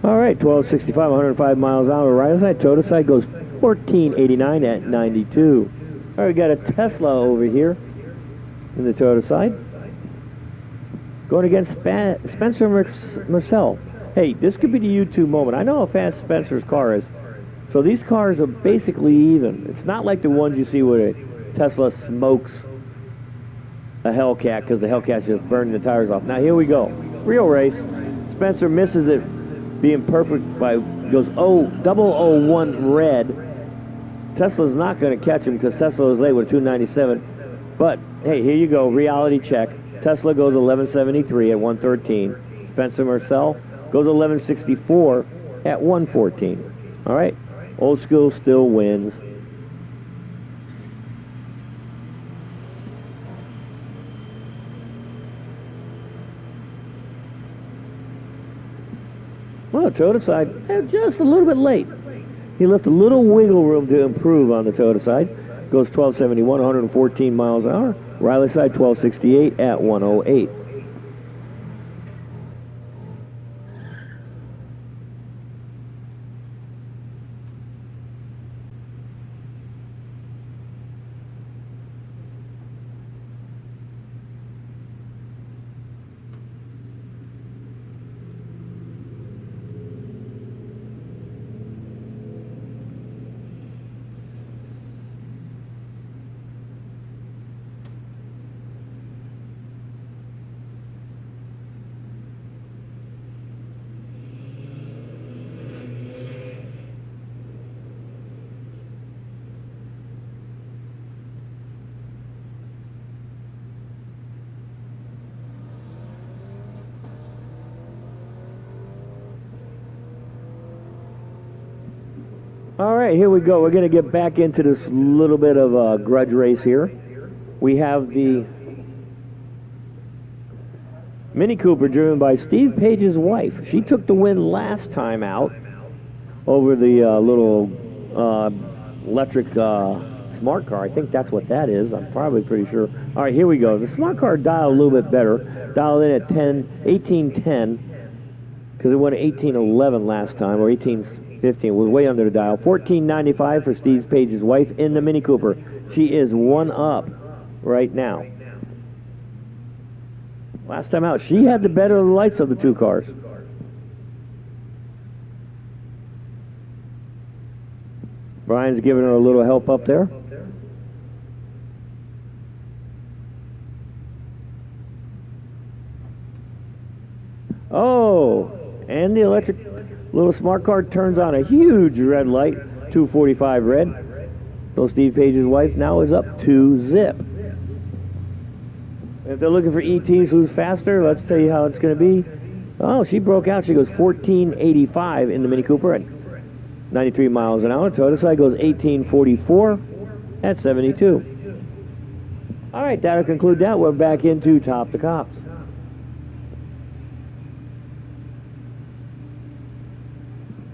All right, 1265, 105 miles an hour. Right side, total side goes 1489 at 92. All right, we got a Tesla over here in the total side. Going against Spencer Marcel. Hey, this could be the YouTube moment. I know how fast Spencer's car is. So these cars are basically even. It's not like the ones you see where a Tesla smokes a Hellcat because the Hellcat's just burning the tires off. Now here we go. Real race. Spencer misses it. Being perfect by goes 001 red. Tesla's not going to catch him because Tesla was late with 297. But hey, here you go, reality check. Tesla goes 1173 at 113. Spencer Marcel goes 1164 at 114. All right, old school still wins. Well, Toyota side, just a little bit late. He left a little wiggle room to improve on the Toyota side. Goes 1271, 114 miles an hour. Riley side 1268 at 108. All right, here we go. We're going to get back into this little bit of a grudge race here. We have the Mini Cooper driven by Steve Page's wife. She took the win last time out over the little electric smart car. I think that's what that is. I'm probably pretty sure. All right, here we go. The smart car dialed a little bit better. Dialed in at 1810 because it went 1811 last time, or 1815. Was way under the dial. 1495 for Steve Page's wife in the Mini Cooper. She is one up right now. Last time out, she had the better of the lights of the two cars. Brian's giving her a little help up there. Oh, and the electric little smart car turns on a huge red light, 245 red. So Steve Page's wife now is up 2 zip. If they're looking for ETs who's faster, let's tell you how it's going to be. Oh, she broke out. She goes 1485 in the Mini Cooper at 93 miles an hour. Toyota side goes 1844 at 72. All right, that'll conclude that. We're back into Top the Cops.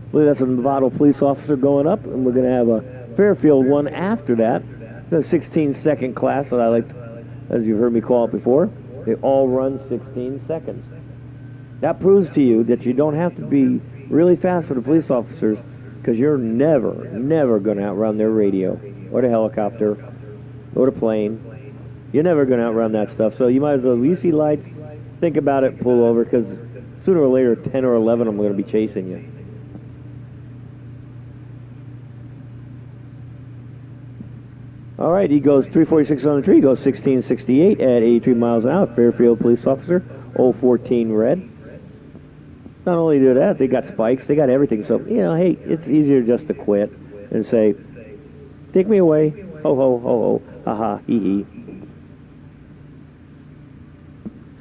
I believe that's a Nevada police officer going up, and we're going to have a Fairfield one after that. The 16-second class that I like, as you've heard me call it before. They all run 16 seconds. That proves to you that you don't have to be really fast for the police officers, because you're never going to outrun their radio, or the helicopter, or the plane. You're never going to outrun that stuff. So you might as well, when you see lights, think about it, pull over, because sooner or later, 10 or 11 of them are going to be chasing you. All right, he goes 346 on the tree. He goes 1668 at 83 miles an hour. Fairfield police officer, 014 red. Not only do that, they got spikes. They got everything. So, you know, hey, it's easier just to quit and say, take me away. Ho, ho, ho, ho. Ha, ha, hee, hee.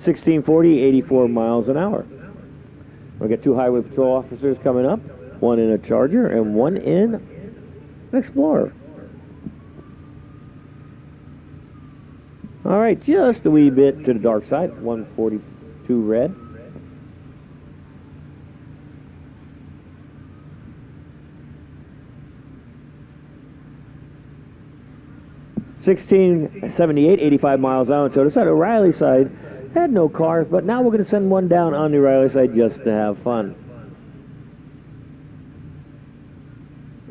1640, 84 miles an hour. We got two highway patrol officers coming up. One in a Charger and one in an Explorer. All right, just a wee bit to the dark side. 142 red. $16.78, 85 miles an hour to the side. O'Reilly side had no cars, but now we're going to send one down on the O'Reilly side just to have fun.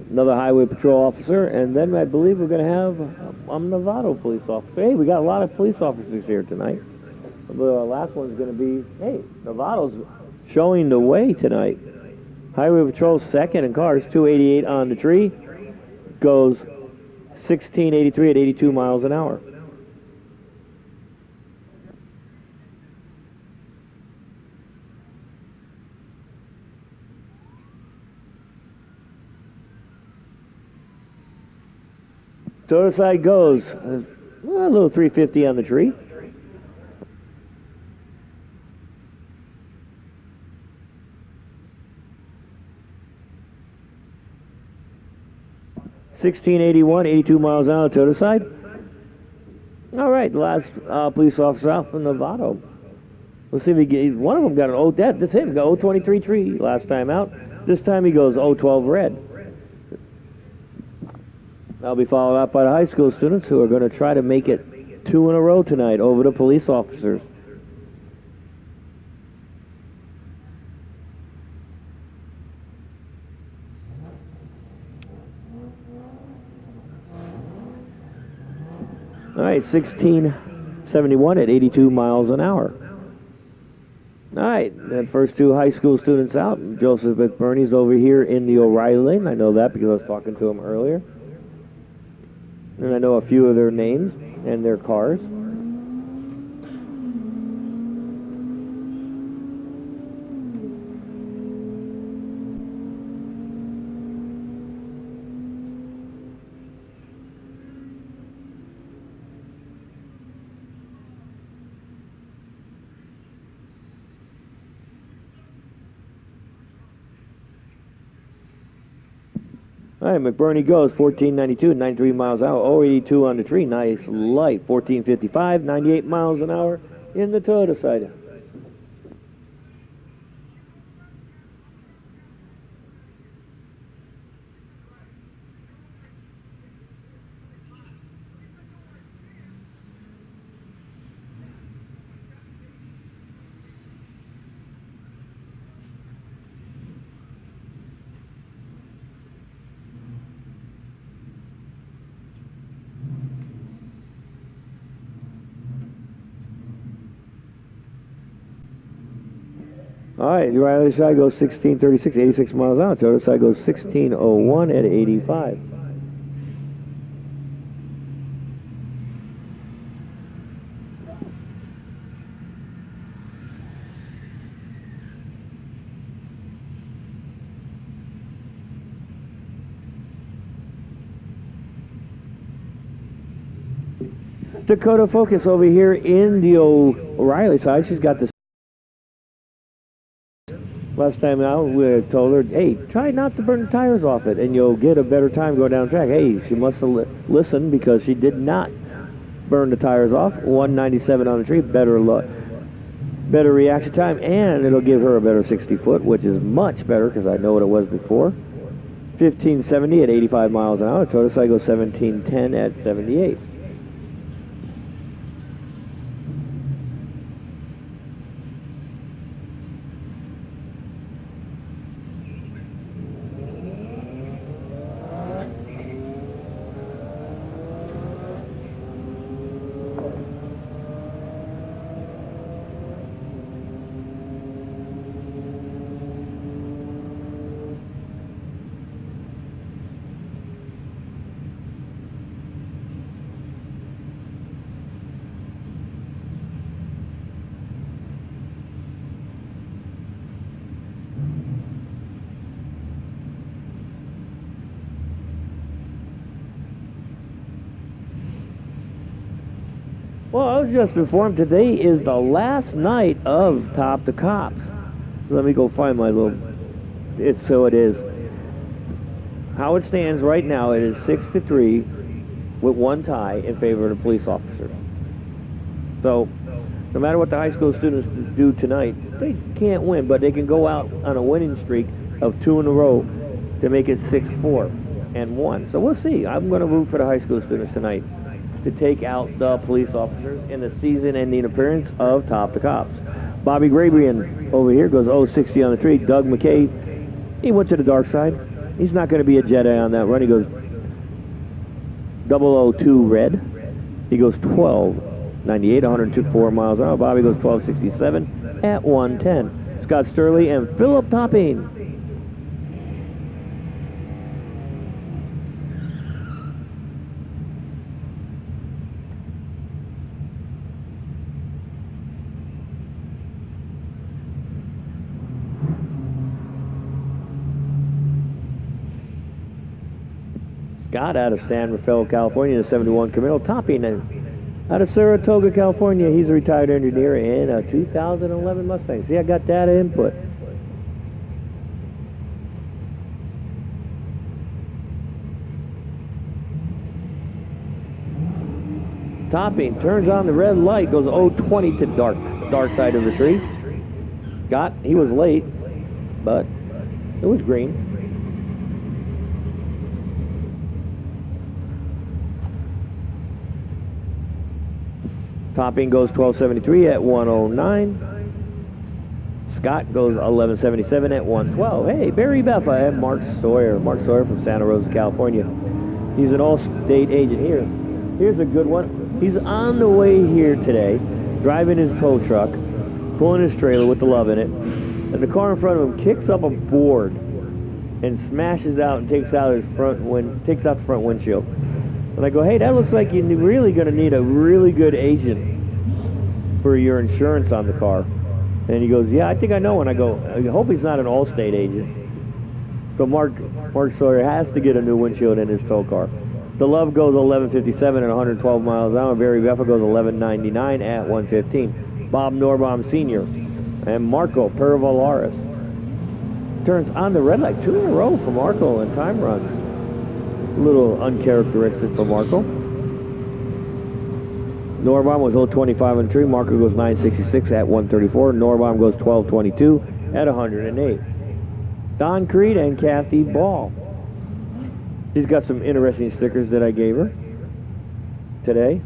Another highway patrol officer, and then I believe we're going to have a Novato police officer. Hey, we got a lot of police officers here tonight. The last one's going to be, hey, Novato's showing the way tonight. Highway patrol second in cars, 288 on the tree. Goes 1683 at 82 miles an hour. To the other side goes a little 350 on the tree. $16.81, 82 miles an hour to the other side. All right, the last police officer out from Novato. Let's see if he get, one of them got an that's him, got 023 tree last time out. This time he goes 012 red. That'll be followed up by the high school students who are going to try to make it two in a row tonight over the police officers. All right, 1671 at 82 miles an hour. All right, the first two high school students out. Joseph McBurney's over here in the O'Reilly lane. I know that because I was talking to him earlier. And I know a few of their names and their cars. All right, McBurney goes 1492, 93 miles an hour, 082 on the tree. Nice light. 1455, 98 miles an hour in the Toyota side. All right, the Riley side goes 1636, 86 miles an hour. The other side goes 1601 at 85. Dakota Focus over here in the O'Reilly side. She's got the last time out, we told her, hey, try not to burn the tires off it, and you'll get a better time going down the track. Hey, she must have listened because she did not burn the tires off. 197 on the tree, better reaction time, and it'll give her a better 60 foot, which is much better because I know what it was before. 1570 at 85 miles an hour. Toyota Cycle 1710 at 78. Well, I was just informed today is the last night of Top the Cops. Let me go find my little... So it is. How it stands right now, it is 6-3 with one tie in favor of the police officer. So, no matter what the high school students do tonight, they can't win, but they can go out on a winning streak of 2 in a row to make it 6-4-1. So we'll see. I'm going to root for the high school students tonight to take out the police officers in the season-ending appearance of Top the Cops. Bobby Grabrian over here goes 0-60 on the tree. Doug McKay, he went to the dark side. He's not going to be a Jedi on that run. He goes 002 red. He goes 12.98, 104 miles an hour. Bobby goes 12.67 at 110. Scott Sturley and Philip Topping. Scott out of San Rafael, California, the 71 Camaro. Topping out of Saratoga, California. He's a retired engineer in a 2011 Mustang. See, I got data input. Topping turns on the red light, goes 0-20 to dark side of the tree. Scott, he was late, but it was green. Topping goes 12.73 at 109. Scott goes 11.77 at 112. Hey, Barry Beffa and Mark Sawyer. Mark Sawyer from Santa Rosa, California. He's an all-state agent here. Here's a good one. He's on the way here today, driving his tow truck, pulling his trailer with the love in it, and the car in front of him kicks up a board and smashes out and takes out the front windshield. And I go, hey, that looks like you're really going to need a really good agent for your insurance on the car. And he goes, yeah, I think I know. And I go, I hope he's not an Allstate agent. So Mark Sawyer has to get a new windshield in his tow car. The Love goes 11.57 at 112 miles an hour. Barry Beffa goes 11.99 at 115. Bob Norbaum Sr. and Marco Pervalaris turns on the red light 2 in a row for Marco and time runs. A little uncharacteristic for Marco. Norbaum was 0.25 on the tree. Marco goes 9.66 at 134. Norbaum goes 12.22 at 108. Don Creed and Kathy Ball. She's got some interesting stickers that I gave her today.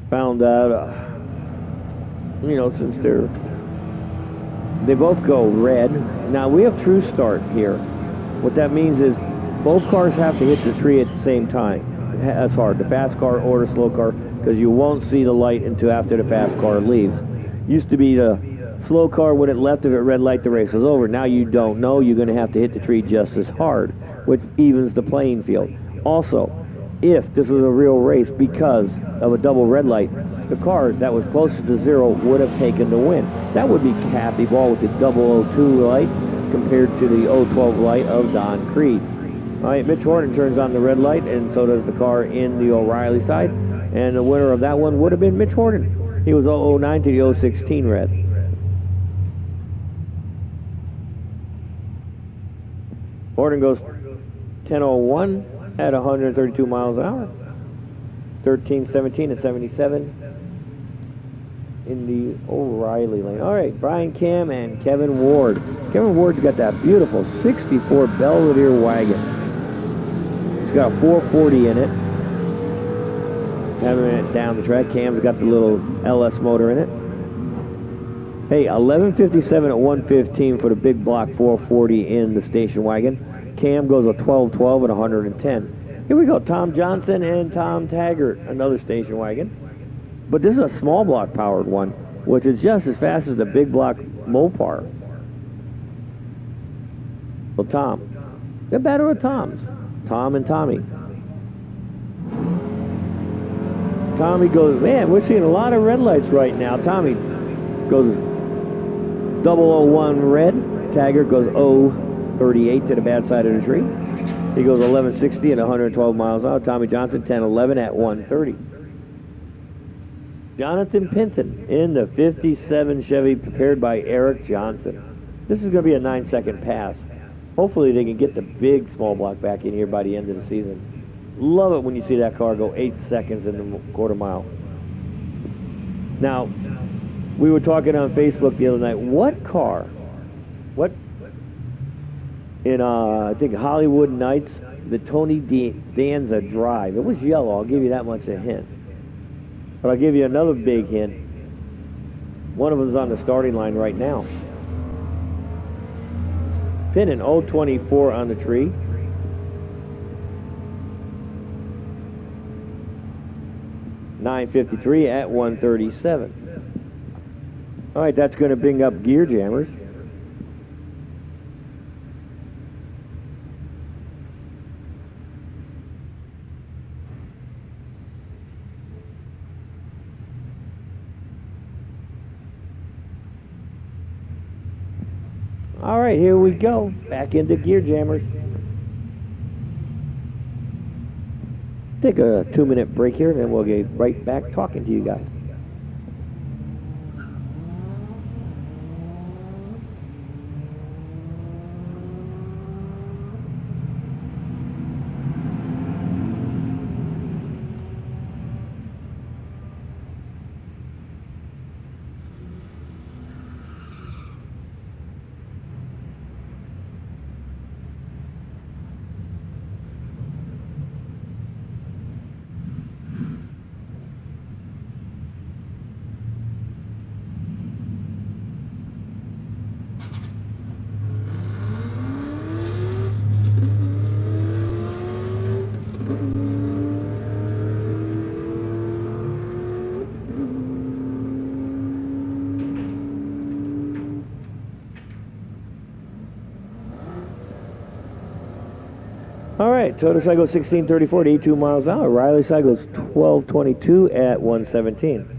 Found out, since they both go red. Now we have true start here. What that means is both cars have to hit the tree at the same time. That's hard. The fast car or the slow car, because you won't see the light until after the fast car leaves. Used to be the slow car, when it left of it red light, the race was over. Now you don't know. You're going to have to hit the tree just as hard, which evens the playing field. Also, if this was a real race because of a double red light, the car that was closest to zero would have taken the win. That would be Kathy Ball with the 002 light compared to the 012 light of Don Creed. All right, Mitch Horton turns on the red light, and so does the car in the O'Reilly side. And the winner of that one would have been Mitch Horton. He was 009 to the 016 red. Horton goes 10:01 at 132 miles an hour. 13:17 and 77 in the O'Reilly lane. All right, Brian Cam and Kevin Ward. Kevin Ward's got that beautiful 64 Belvedere wagon. It's got a 440 in it. Having it down the track. Cam's got the little LS motor in it. Hey, 11.57 at 115 for the big block 440 in the station wagon. Cam goes a 12.12 at 110. Here we go, Tom Johnson and Tom Taggart, another station wagon. But this is a small block powered one, which is just as fast as the big block Mopar. Well, Tom. They're better with Toms. Tom and Tommy. Tommy goes, man, we're seeing a lot of red lights right now. Tommy goes 001 red. Taggart goes 038 to the bad side of the tree. He goes 11.60 at 112 miles an hour. Tommy Johnson 10.11 at 130. Jonathan Pinton in the 57 Chevy prepared by Eric Johnson. This is going to be a 9-second pass. Hopefully they can get the big small block back in here by the end of the season. Love it when you see that car go 8 seconds in the quarter mile. Now, we were talking on Facebook the other night. What car? What? In, I think, Hollywood Nights, the Tony Danza Drive. It was yellow. I'll give you that much a hint. But I'll give you another big hint. One of them's on the starting line right now. Pinning 024 on the tree. .953 at 137. All right, that's going to bring up gear jammers. All right, here we go. Back into gear jammers. Take a 2-minute break here, and then we'll get right back talking to you guys. All right, Toyota Cycle 1634 at 82 miles an hour. Riley Cycles 1222 at 117.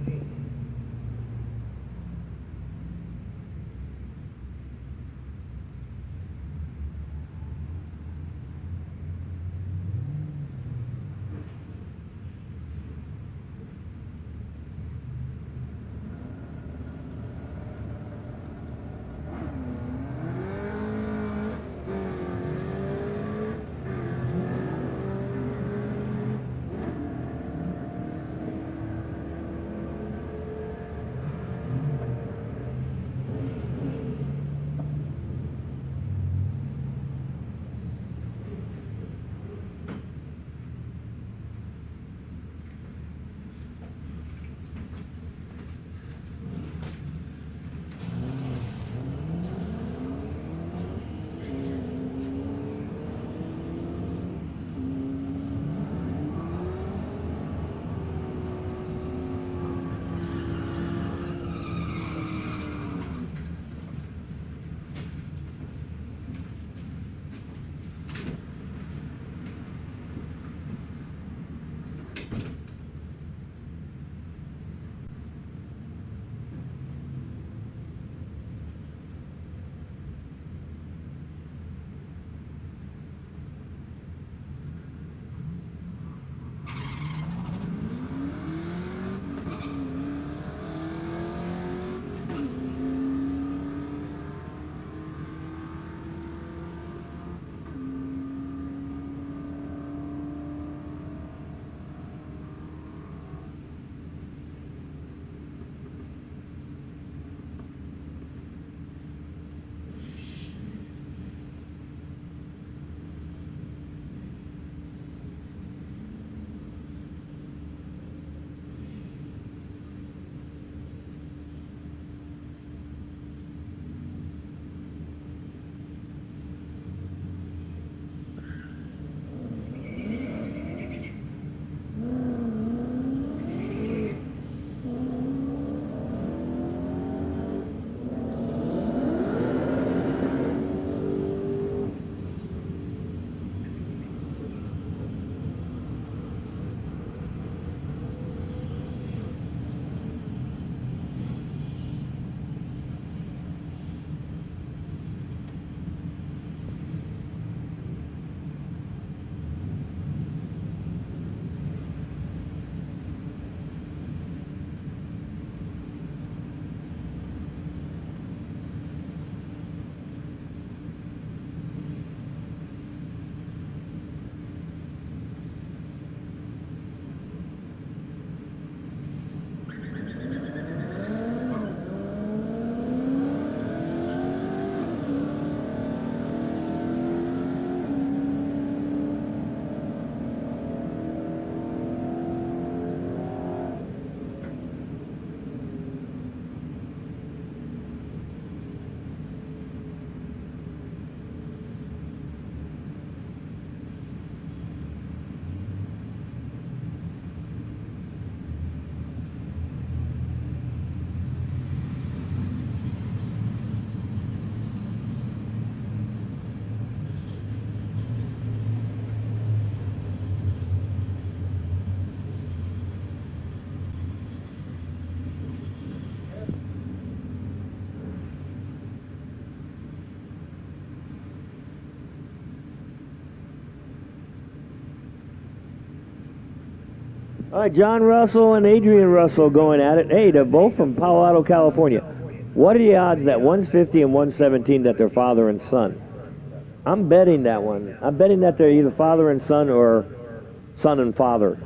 All right, John Russell and Adrian Russell going at it. Hey, they're both from Palo Alto, California. What are the odds that one's 50 and one's 17 that they're father and son? I'm betting that one. I'm betting that they're either father and son or son and father.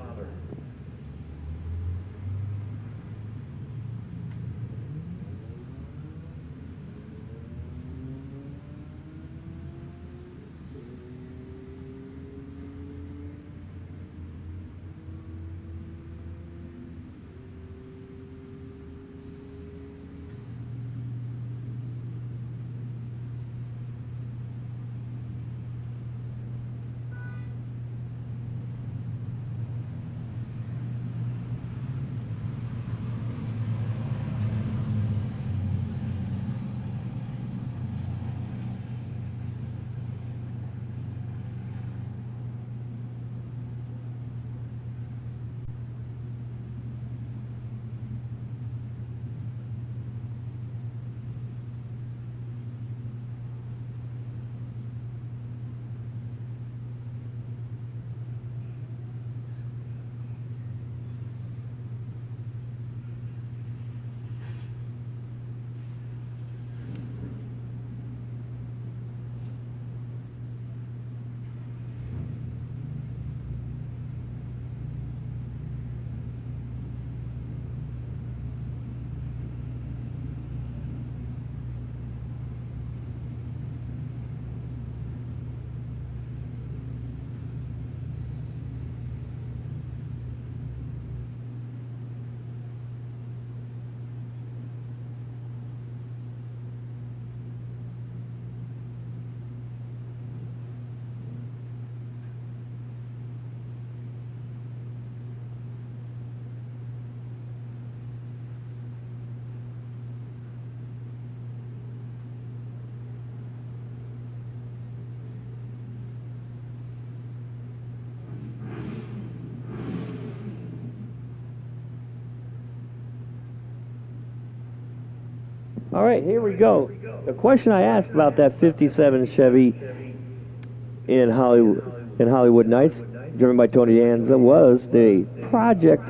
All right, here we go. The question I asked about that 57 Chevy in Hollywood Nights, driven by Tony Danza, was the Project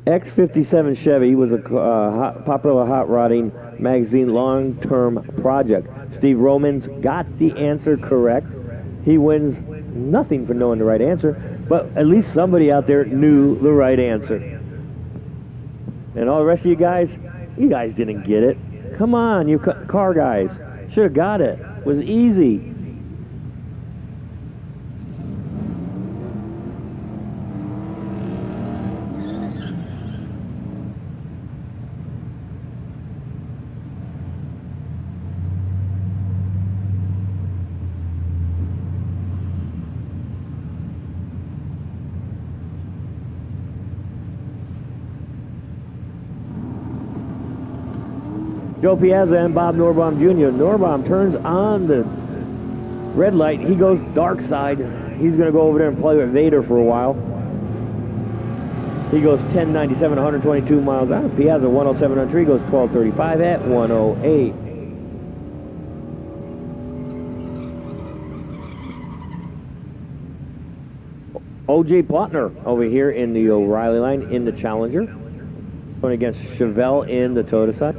X57 Chevy was a popular hot rodding magazine long-term project. Steve Romans got the answer correct. He wins nothing for knowing the right answer, but at least somebody out there knew the right answer. And all the rest of you guys didn't get it. Come on, you car guys. Should have got it. It was easy. Joe Piazza and Bob Norbaum Jr. Norbaum turns on the red light. He goes dark side. He's going to go over there and play with Vader for a while. He goes 1097, 122 miles an hour. Piazza 107 on 3 goes 1235 at 108. O.J. Plautner over here in the O'Reilly line in the Challenger. Going against Chevelle in the Toyota side.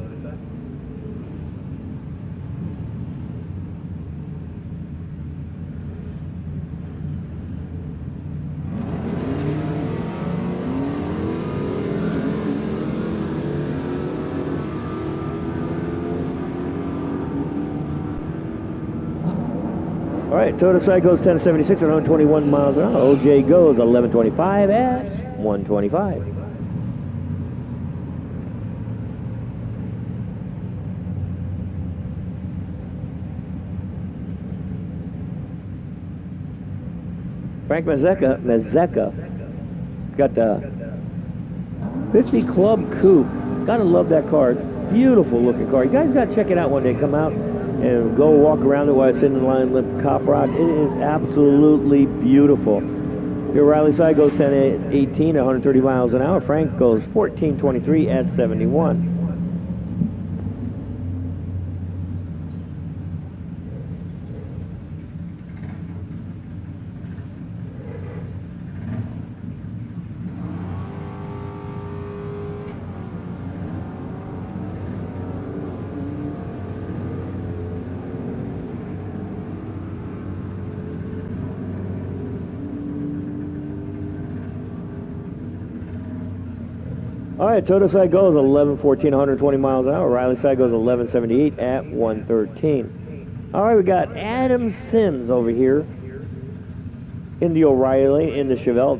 All right, Toyota side goes 1076 at 121 miles an hour. OJ goes 1125 at 125. Frank Mazzecca got the 50 Club Coupe. Gotta love that car. Beautiful looking car. You guys gotta check it out one day. Come out and go walk around it while it's sitting in line with Cop Rod. It is absolutely beautiful. Your O'Reilly side goes 1018 at 130 miles an hour. Frank goes 1423 at 71. All right, Toto's side goes 11:14, 120 miles an hour. Riley's side goes 11:78 at 113. All right, we got Adam Sims over here in the O'Reilly, in the Chevelle,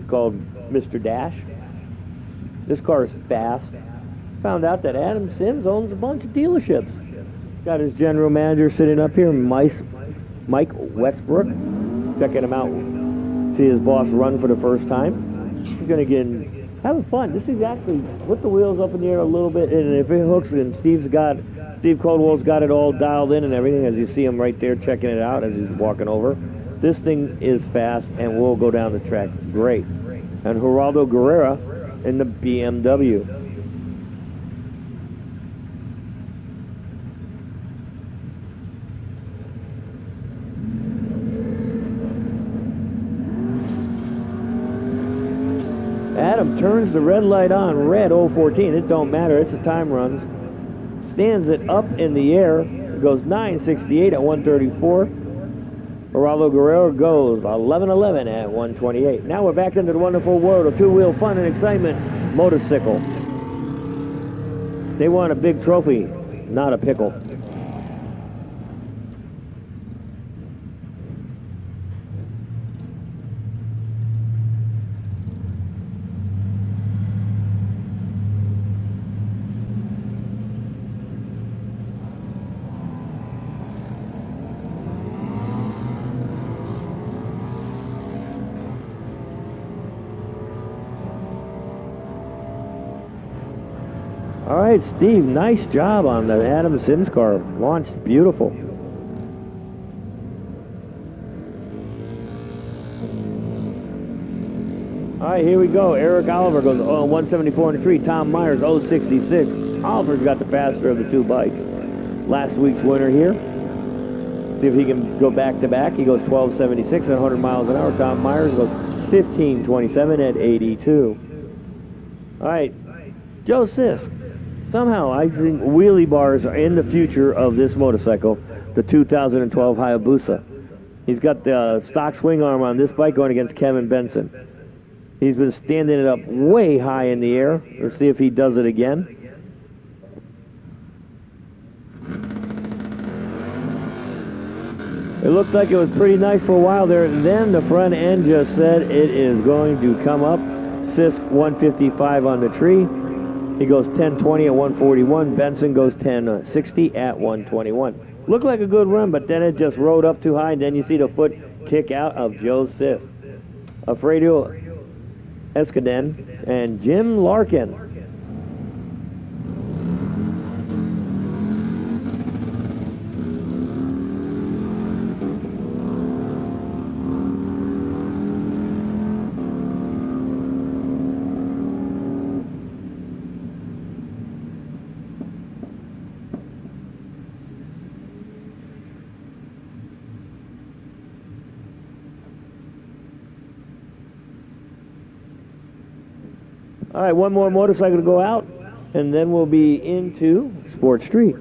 called Mr. Dash. This car is fast. Found out that Adam Sims owns a bunch of dealerships. Got his general manager sitting up here, Mike Westbrook, checking him out. See his boss run for the first time. He's gonna get having fun. This is actually put the wheels up in the air a little bit, and if it hooks, and Steve Caldwell's got it all dialed in and everything, as you see him right there checking it out as he's walking over. This thing is fast and will go down the track great. And Geraldo Guerrera in the BMW. Adam turns the red light on, red 014. It don't matter, it's his time runs. Stands it up in the air. It goes 9:68 at 134. Geraldo Guerrero goes 11:11 at 128. Now we're back into the wonderful world of two-wheel fun and excitement, motorcycle. They want a big trophy, not a pickle. All right, Steve, nice job on the Adam Sims car. Launched beautiful. All right, here we go. Eric Oliver goes 174 in the tree. Tom Myers 066. Oliver's got the faster of the two bikes. Last week's winner here. See if he can go back to back. He goes 1276 at 100 miles an hour. Tom Myers goes 1527 at 82. All right, Joe Sisk. Somehow, I think wheelie bars are in the future of this motorcycle, the 2012 Hayabusa. He's got the stock swing arm on this bike going against Kevin Benson. He's been standing it up way high in the air. Let's see if he does it again. It looked like it was pretty nice for a while there. Then the front end just said it is going to come up. Sisk 155 on the tree. He goes 10:20 at 141. Benson goes 10:60 at 121. Looked like a good run, but then it just rode up too high, and then you see the foot kick out of Joe Sisk. Alfredo Escadén and Jim Larkin. All right, one more motorcycle to go out, and then we'll be into Sport Street.